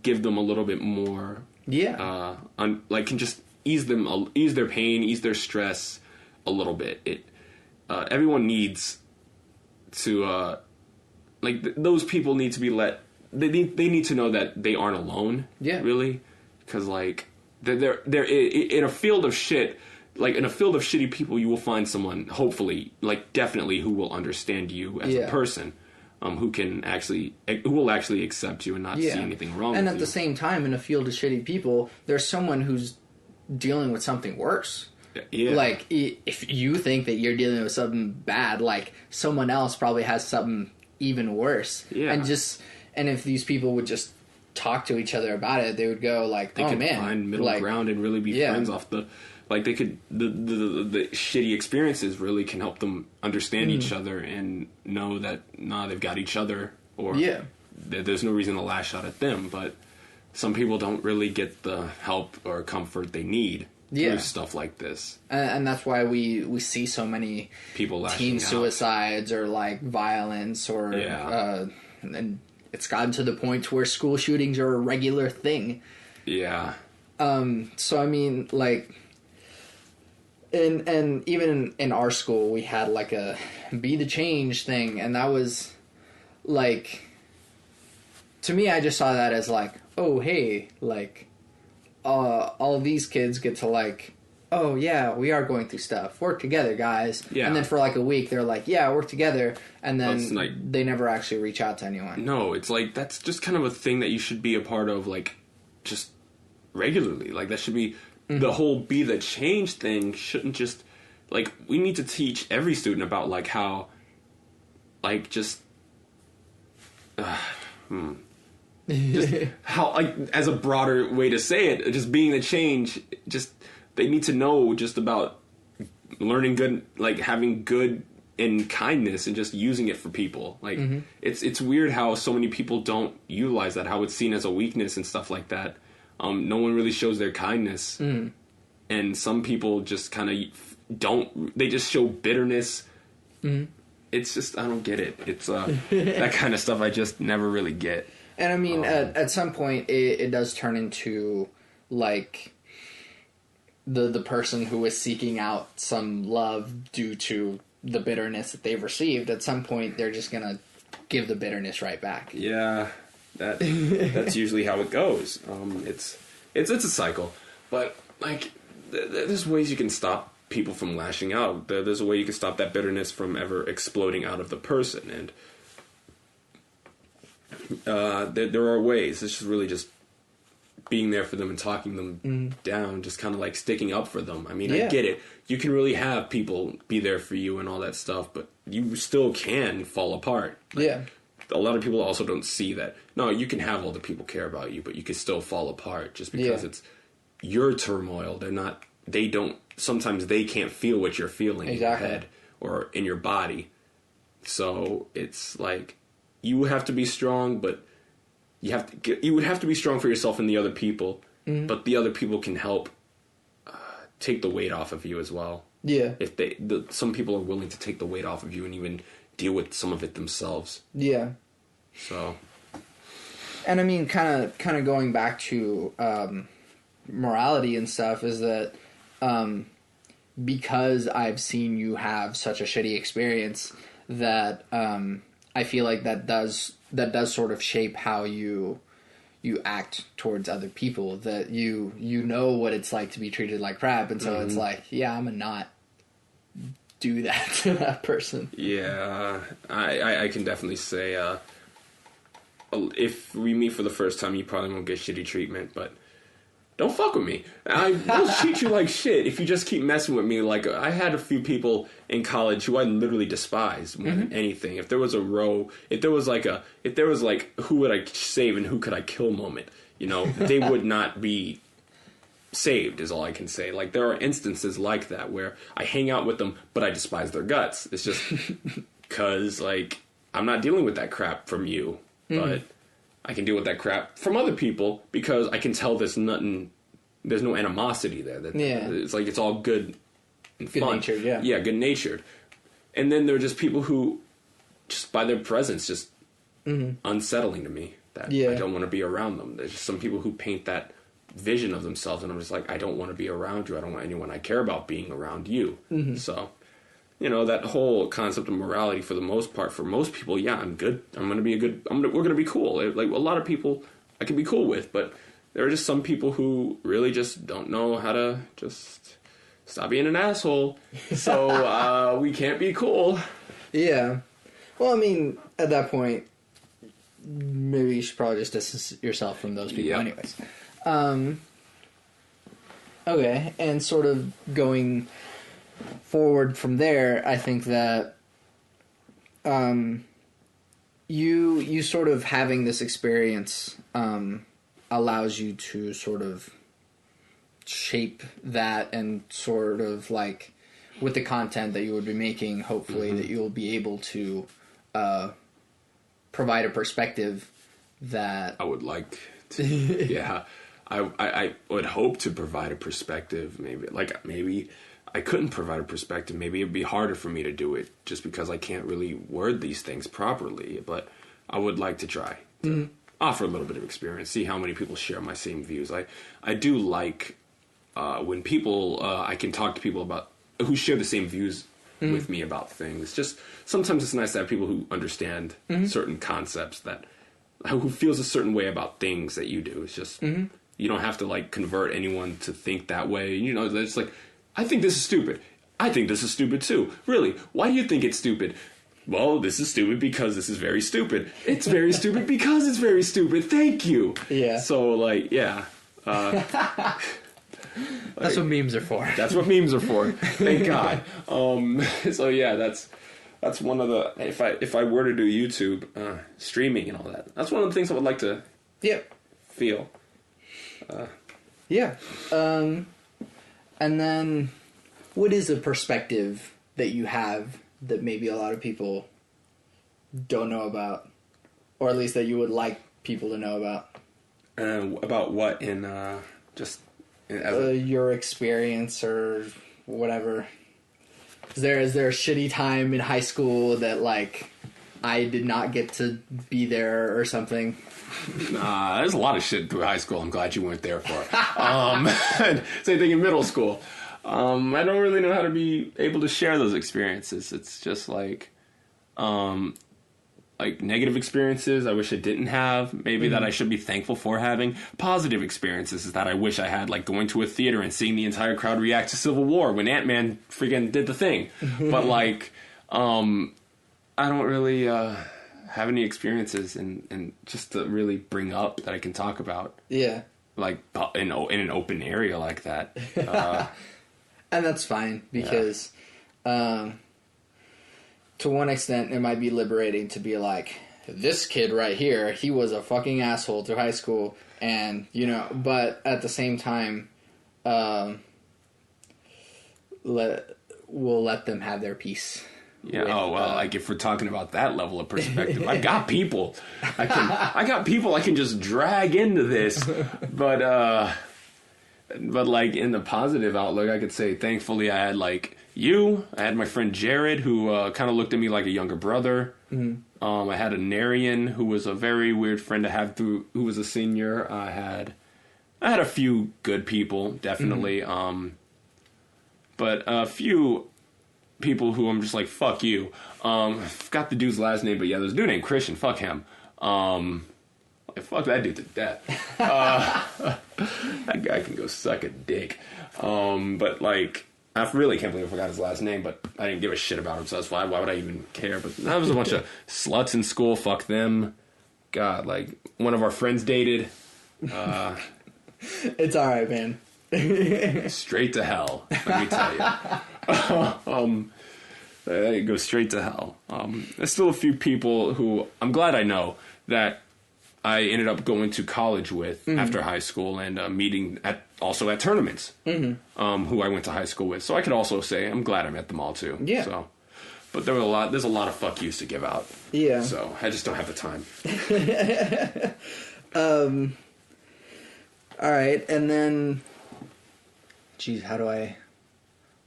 B: give them a little bit more, can just ease their pain, ease their stress a little bit. Everyone needs to, those people need to be they need to know that they aren't alone, really, because, like, they're in a field of shit. Like, in a field of shitty people, you will find someone, hopefully, like, definitely, who will understand you as a person, who will actually accept you and not see anything wrong with you.
A: And at the same time, in a field of shitty people, there's someone who's dealing with something worse. Yeah. Like, if you think that you're dealing with something bad, like, someone else probably has something even worse. Yeah. And if these people would just talk to each other about it, they would go, like,
B: they could find middle ground and really be friends off the... Like, they could, the shitty experiences really can help them understand each other and know that, they've got each other, or there's no reason to lash out at them. But some people don't really get the help or comfort they need through stuff like this.
A: And that's why we see so many
B: people
A: teen suicides or, like, violence, or, and it's gotten to the point where school shootings are a regular thing.
B: Yeah.
A: So, I mean, like... And even in our school, we had, like, a be the change thing, and that was, like, to me, I just saw that as, like, oh, hey, like, all of these kids get to, like, oh, yeah, we are going through stuff. Work together, guys. Yeah. And then for, like, a week, they're like, yeah, work together, and then they never actually reach out to anyone.
B: No, it's, like, that's just kind of a thing that you should be a part of, like, just regularly. Like, that should be... The whole be the change thing shouldn't just, like, we need to teach every student about, like, how, like, just how, like, as a broader way to say it, just being the change, just, they need to know just about learning good, like, having good and kindness and just using it for people. Like, it's weird how so many people don't utilize that, how it's seen as a weakness and stuff like that. No one really shows their kindness. And some people just kind of don't... They just show bitterness. It's just... I don't get it. It's that kind of stuff I just never really get.
A: And I mean, at some point, it does turn into, like, the person who is seeking out some love due to the bitterness that they've received. At some point, they're just going to give the bitterness right back.
B: Yeah. That's usually how it goes. it's a cycle. But like, there's ways you can stop people from lashing out. There's a way you can stop that bitterness from ever exploding out of the person, and there are ways. It's just really just being there for them and talking them down, just kind of like sticking up for them. I mean, I get it. You can really have people be there for you and all that stuff, but you still can fall apart. Like, a lot of people also don't see that. No, you can have all the people care about you, but you can still fall apart just because it's your turmoil. Sometimes they can't feel what you're feeling in your head or in your body. So it's like, you have to be strong, but you would have to be strong for yourself and the other people, but the other people can help take the weight off of you as well. Yeah. If some people are willing to take the weight off of you and even deal with some of it themselves. Yeah. So.
A: And I mean, kind of going back to morality and stuff, is that because I've seen you have such a shitty experience, that I feel like that does sort of shape how you act towards other people, that you know what it's like to be treated like crap, and so it's like, yeah, I'm gonna not do that to that person.
B: Yeah, I can definitely say if we meet for the first time, you probably won't get shitty treatment, but don't fuck with me. I will treat you like shit if you just keep messing with me. Like, I had a few people in college who I literally despised more than anything. If there was like who would I save and who could I kill moment, they would not be saved, is all I can say. Like, there are instances like that where I hang out with them, but I despise their guts. It's just because, like, I'm not dealing with that crap from you, but I can deal with that crap from other people because I can tell there's no animosity there. It's like, it's all good and fun.
A: Good-natured, yeah.
B: Yeah, good-natured. And then there are just people who, just by their presence, just unsettling to me. That I don't want to be around them. There's just some people who paint that vision of themselves, and I'm just like, I don't want to be around you. I don't want anyone I care about being around you. So, that whole concept of morality, for the most part, for most people, yeah, I'm good. We're going to be cool. Like, a lot of people I can be cool with, but there are just some people who really just don't know how to just stop being an asshole. So, we can't be cool.
A: Yeah. Well, I mean, at that point, maybe you should probably just distance yourself from those people anyways. Okay, and sort of going forward from there, I think that you sort of having this experience allows you to sort of shape that, and sort of like with the content that you would be making, hopefully that you'll be able to provide a perspective that
B: I would like to. Yeah. I would hope to provide a perspective. Maybe I couldn't provide a perspective. Maybe it'd be harder for me to do it just because I can't really word these things properly. But I would like to try to offer a little bit of experience, see how many people share my same views. I do like when people, I can talk to people about who share the same views with me about things. Just sometimes it's nice to have people who understand certain concepts, who feels a certain way about things that you do. It's just, you don't have to like convert anyone to think that way. It's like, I think this is stupid. I think this is stupid too. Really? Why do you think it's stupid? Well, this is stupid because this is very stupid. It's very stupid because it's very stupid. Thank you. Yeah. So like, yeah.
A: That's what memes are for.
B: That's what memes are for. Thank God. So yeah, that's one of the, if I were to do YouTube streaming and all that, that's one of the things I would like to feel.
A: Yeah. And then, what is a perspective that you have that maybe a lot of people don't know about, or at least that you would like people to know about?
B: About what? In
A: your experience or whatever. Is there a shitty time in high school that like I did not get to be there or something?
B: Nah, there's a lot of shit through high school I'm glad you weren't there for. Same thing in middle school. I don't really know how to be able to share those experiences. It's just like, a like negative experiences I wish I didn't have, maybe that I should be thankful for having. Positive experiences is that I wish I had, like going to a theater and seeing the entire crowd react to Civil War when Ant-Man freaking did the thing. But like, I don't really have any experiences and just to really bring up that I can talk about.
A: Yeah.
B: Like in an open area like that.
A: And that's fine because, to one extent, it might be liberating to be like, this kid right here, he was a fucking asshole through high school, and, you know, but at the same time, we'll let them have their peace.
B: Yeah. Like if we're talking about that level of perspective, I got people. I can just drag into this, but like in the positive outlook, I could say thankfully I had like I had my friend Jared who kind of looked at me like a younger brother. Mm-hmm. I had a Narian who was a very weird friend to have who was a senior. I had a few good people, definitely. Mm-hmm. But a few people who I'm just like, fuck you. I forgot the dude's last name, but yeah, there's a dude named Christian. Fuck him. Fuck that dude to death. That guy can go suck a dick. But like, I really can't believe I forgot his last name, but I didn't give a shit about him, so that's why would I even care? But that was a bunch of sluts in school. Fuck them. God, like, one of our friends dated.
A: It's alright, man.
B: Straight to hell, let me tell you. It goes straight to hell. There's still a few people who I'm glad I know that I ended up going to college with after high school and meeting also at tournaments, who I went to high school with. So I could also say I'm glad I met them all too.
A: Yeah.
B: So, but there's a lot of fuck yous to give out.
A: Yeah.
B: So I just don't have the time.
A: All right, and then, geez, how do I?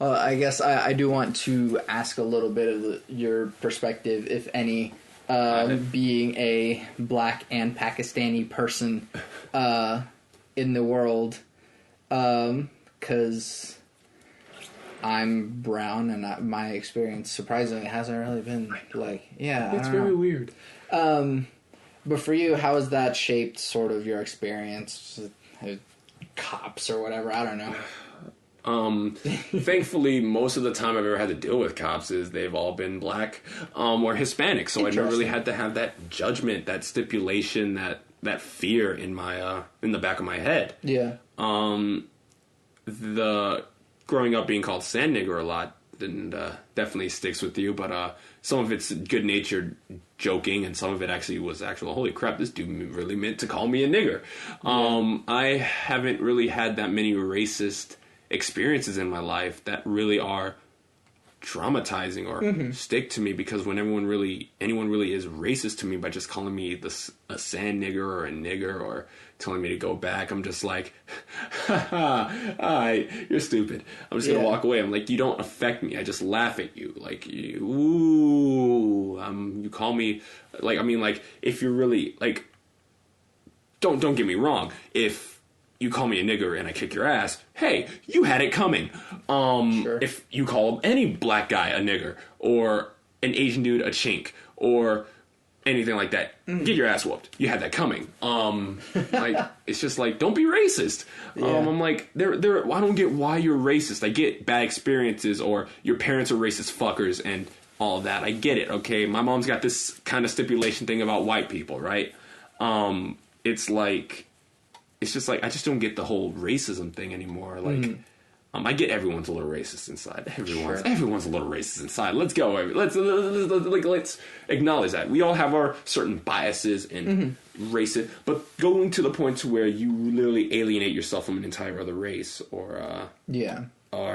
A: I guess I do want to ask a little bit of your perspective, if any. Being a black and Pakistani person in the world, because I'm brown and my experience surprisingly hasn't really been like,
B: It's very weird.
A: But for you, how has that shaped sort of your experience with cops or whatever? I don't know.
B: Thankfully, most of the time I've ever had to deal with cops is they've all been black or Hispanic, so I never really had to have that judgment, that stipulation, that fear in my in the back of my head.
A: Yeah.
B: The growing up being called sand nigger a lot definitely sticks with you, but some of it's good natured joking, and some of it actually was actual. Holy crap! This dude really meant to call me a nigger. I haven't really had that many racist experiences in my life that really are traumatizing or stick to me, because when anyone really is racist to me by just calling me a sand nigger or a nigger or telling me to go back, I'm just like, you're stupid. I'm just gonna walk away. I'm like, you don't affect me. I just laugh at you. Like, you call me, like, I mean, like, if you're really, like, don't get me wrong. If you call me a nigger and I kick your ass, hey, you had it coming.
A: Sure.
B: If you call any black guy a nigger or an Asian dude a chink or anything like that, get your ass whooped. You had that coming. Like, it's just like, don't be racist. I'm like, I don't get why you're racist. I get bad experiences or your parents are racist fuckers and all of that. I get it. Okay, my mom's got this kind of stipulation thing about white people, right? It's just like, I just don't get the whole racism thing anymore. Like, I get everyone's a little racist inside. Everyone's a little racist inside. Let's go. Let's acknowledge that. We all have our certain biases and races, but going to the point to where you literally alienate yourself from an entire other race or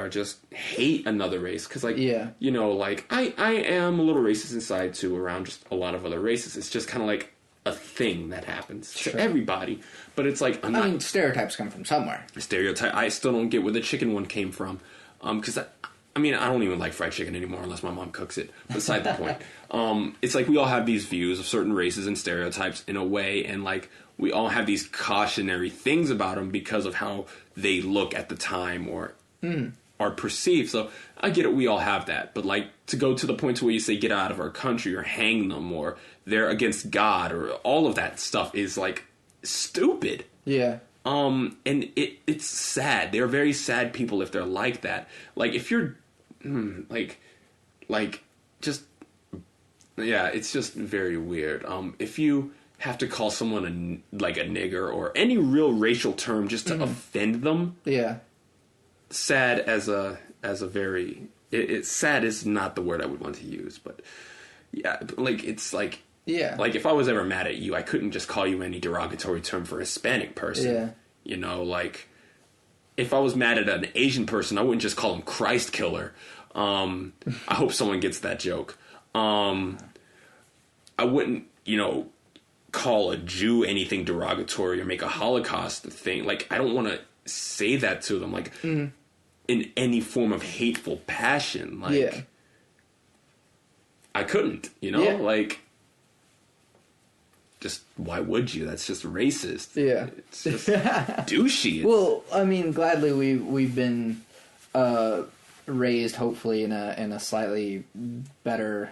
B: just hate another race. Because, like, you know, like, I am a little racist inside, too, around just a lot of other races. It's just kind of like a thing that happens to everybody, but it's like, I mean,
A: stereotypes come from somewhere.
B: I still don't get where the chicken one came from, because I don't even like fried chicken anymore unless my mom cooks it. Beside the point. It's like we all have these views of certain races and stereotypes in a way, and like we all have these cautionary things about them because of how they look at the time or are perceived. So I get it, we all have that, but like to go to the point to where you say get out of our country or hang them or they're against God, or all of that stuff is like stupid.
A: Yeah.
B: And it's sad. They're very sad people if they're like that. Like if you're just it's just very weird. If you have to call someone a nigger or any real racial term just to offend them, sad sad is not the word I would want to use, but it's like if I was ever mad at you, I couldn't just call you any derogatory term for a Hispanic person.
A: Yeah.
B: You know, like if I was mad at an Asian person, I wouldn't just call him Christ killer. I hope someone gets that joke. I wouldn't, call a Jew anything derogatory or make a Holocaust thing. Like, I don't want to say that to them, like, in any form of hateful passion. Like, I couldn't, like, just, why would you? That's just racist.
A: Yeah.
B: It's just douchey.
A: Well, I mean, gladly we've been raised, hopefully, in a slightly better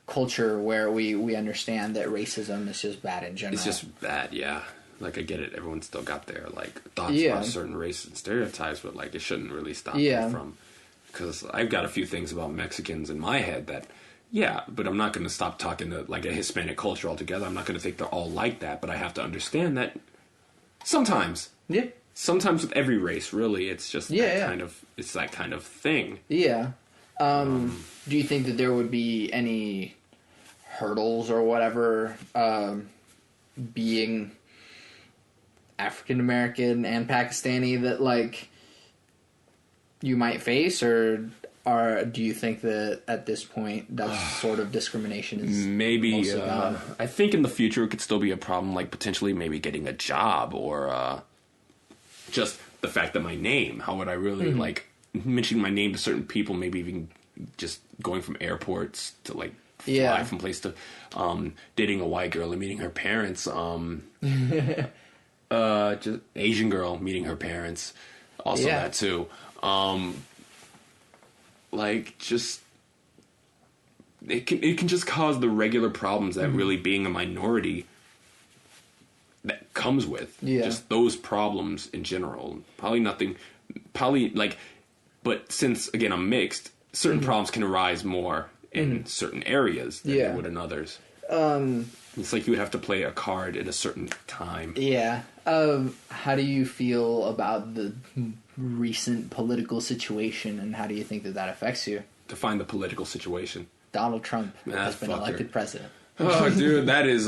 A: culture where we understand that racism is just bad in general.
B: It's just bad, yeah. Like, I get it. Everyone's still got their, thoughts about certain races and stereotypes, but, it shouldn't really stop them from... Because I've got a few things about Mexicans in my head that... Yeah, but I'm not going to stop talking to, a Hispanic culture altogether. I'm not going to think they're all like that, but I have to understand that sometimes.
A: Yeah.
B: Sometimes with every race, really, it's just that kind of thing.
A: Yeah. Do you think that there would be any hurdles or whatever being African American and Pakistani that, you might face, or do you think that at this point that sort of discrimination is
B: maybe gone? I think in the future it could still be a problem, potentially maybe getting a job or just the fact that my name. How would I really mentioning my name to certain people? Maybe even just going from airports to fly from place to dating a white girl and meeting her parents. Just Asian girl meeting her parents. Also that too. It can just cause the regular problems that really being a minority that comes with. Yeah. Just those problems in general. But since again I'm mixed, certain problems can arise more in certain areas than they would in others. It's like you would have to play a card at a certain time.
A: Yeah. How do you feel about the recent political situation, and how do you think that affects you?
B: Define the political situation.
A: Donald Trump has been elected president.
B: Oh, dude, that is...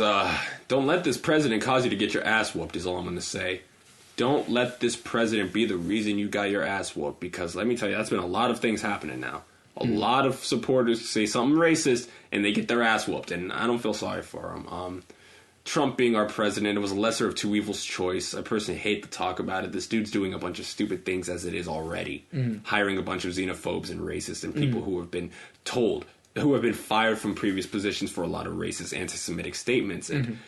B: don't let this president cause you to get your ass whooped, is all I'm going to say. Don't let this president be the reason you got your ass whooped, because let me tell you, that's been a lot of things happening now. A lot of supporters say something racist, and they get their ass whooped, and I don't feel sorry for them. Trump being our president, it was a lesser of two evils choice. I personally hate to talk about it. This dude's doing a bunch of stupid things as it is already. Hiring a bunch of xenophobes and racists and people who have been fired from previous positions for a lot of racist, anti-Semitic statements. And,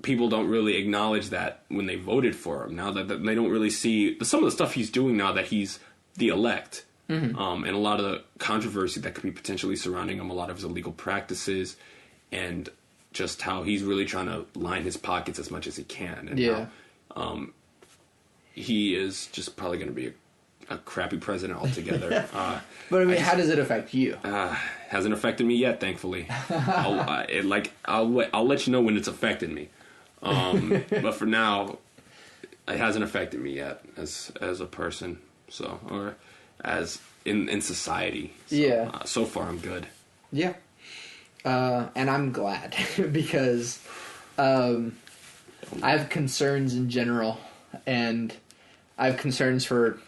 B: people don't really acknowledge that when they voted for him. Now that they don't really see some of the stuff he's doing now that he's the elect. And a lot of the controversy that could be potentially surrounding him, a lot of his illegal practices, and just how he's really trying to line his pockets as much as he can. And how, he is just probably going to be a crappy president altogether.
A: But I mean, how does it affect you?
B: Hasn't affected me yet, thankfully. I'll let you know when it's affected me. But for now, it hasn't affected me yet as a person. So, or as in society. So, so far, I'm good.
A: Yeah. And I'm glad because I have concerns in general, and I have concerns for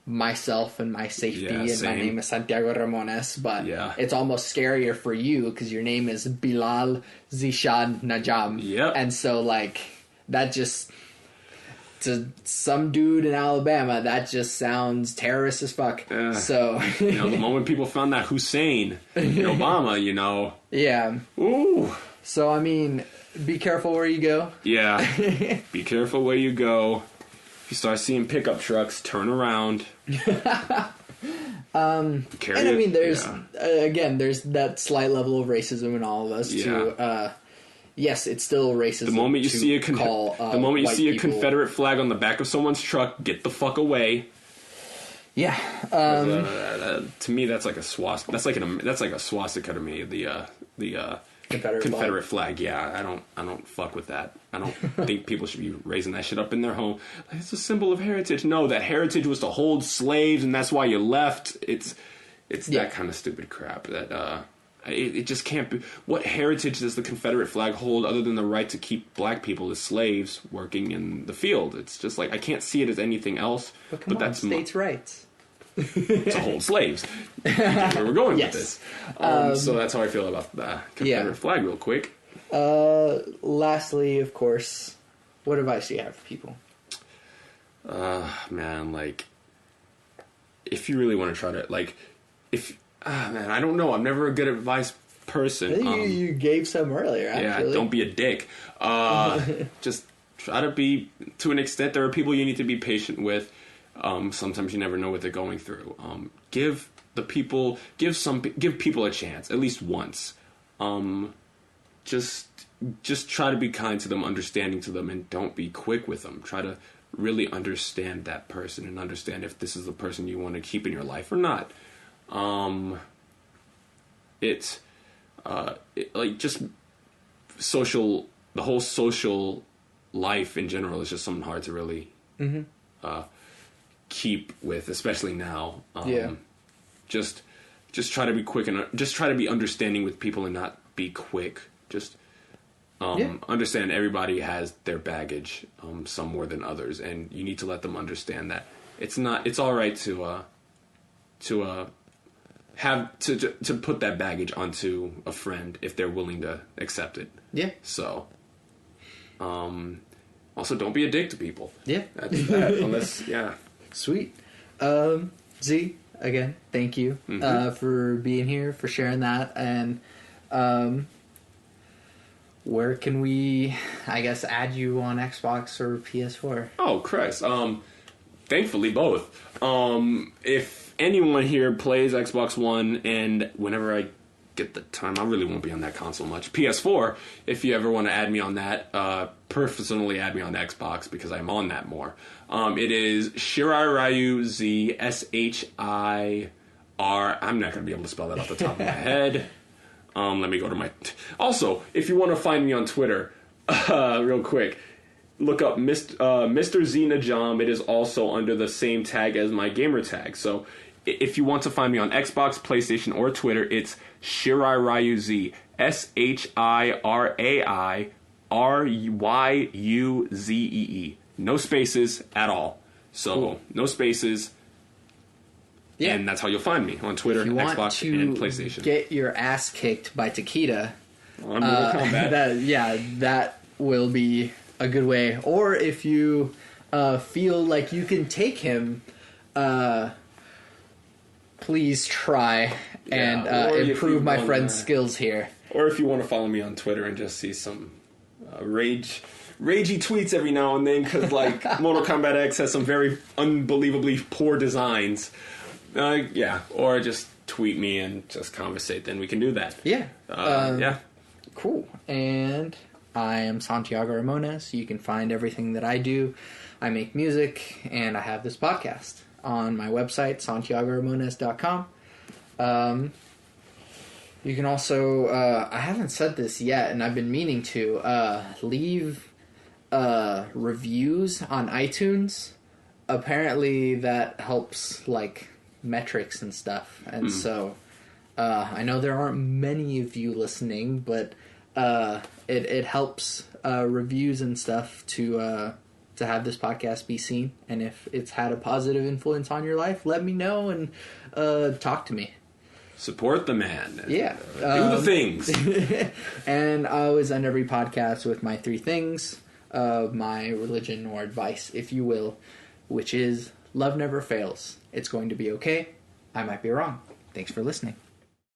A: myself and my safety, and my name is Santiago Ramones, but it's almost scarier for you because your name is Bilal Zeeshan Najam.
B: Yep.
A: And so, that just... to some dude in Alabama, that just sounds terrorist as fuck. So
B: the moment people found that Hussein in Obama,
A: yeah.
B: Ooh.
A: So I mean, be careful where you go.
B: Yeah. Be careful where you go. If you start seeing pickup trucks, turn around. Carry
A: and I
B: it?
A: mean, there's again, there's that slight level of racism in all of us.
B: Yeah.
A: Yes, it's still racism.
B: The moment you see a
A: people.
B: Confederate flag on the back of someone's truck, get the fuck away.
A: Yeah.
B: To me, that's like a swastika. That's like a swastika to me. The Confederate flag. Yeah, I don't fuck with that. I don't think people should be raising that shit up in their home. Like, it's a symbol of heritage. No, that heritage was to hold slaves, and that's why you left. It's that kind of stupid crap. That it just can't be. What heritage does the Confederate flag hold other than the right to keep black people as slaves working in the field? It's just like I can't see it as anything else.
A: But that's states' rights.
B: To hold slaves. Where we're going with this. So that's how I feel about the Confederate flag real quick.
A: Lastly, of course, what advice do you have for people?
B: Man, like, if you really want to try to, like, man, I don't know. I'm never a good advice person.
A: You gave some earlier, actually.
B: Yeah, don't be a dick. Just try to be, to an extent, there are people you need to be patient with. Sometimes you never know what they're going through. Give people a chance, at least once. Just try to be kind to them, understanding to them, and don't be quick with them. Try to really understand that person and understand if this is the person you want to keep in your life or not. Like just the whole social life in general is just something hard to really keep with, especially now. Just try to be quick and just try to be understanding with people and not be quick. Just understand everybody has their baggage, some more than others, and you need to let them understand that it's all right to put that baggage onto a friend if they're willing to accept it. Yeah. So, also don't be a dick to people. Yeah. Unless, yeah.
A: Sweet. Z, again, thank you for being here, for sharing that, and where can we, I guess, add you on Xbox or PS4?
B: Oh, Christ. Thankfully, both. If anyone here plays Xbox One, and whenever I get the time, I really won't be on that console much. PS4, if you ever want to add me on that, personally add me on Xbox because I'm on that more. It is ShiraiRyuZee, SHIR. I'm not going to be able to spell that off the top of my head. Let me go to my... Also, if you want to find me on Twitter, real quick, look up Mr. Zeeshan. It is also under the same tag as my gamer tag. So if you want to find me on Xbox, PlayStation, or Twitter, it's ShiraiRyuZee. ShiraiRyuZee. No spaces at all. So, cool. No spaces. Yeah. And that's how you'll find me on Twitter, Xbox, and PlayStation.
A: Get your ass kicked by Takeda.
B: On Mortal Kombat.
A: That will be a good way. Or if you feel like you can take him, please try and improve my friend's skills here.
B: Or if you want to follow me on Twitter and just see some ragey tweets every now and then, because like Mortal Kombat X has some very unbelievably poor designs. Or just tweet me and just conversate, then we can do that. Yeah.
A: Cool. And I am Santiago Ramones. You can find everything that I do. I make music, and I have this podcast on my website, SantiagoRamones.com. You can also, I haven't said this yet, and I've been meaning to, leave reviews on iTunes. Apparently that helps, like, metrics and stuff, and so I know there aren't many of you listening, but it helps reviews and stuff to have this podcast be seen, and if it's had a positive influence on your life, let me know and talk to me.
B: Support the man.
A: Yeah.
B: Do the things.
A: And I always end every podcast with my 3 things of my religion or advice, if you will, which is love never fails. It's going to be okay. I might be wrong. Thanks for listening.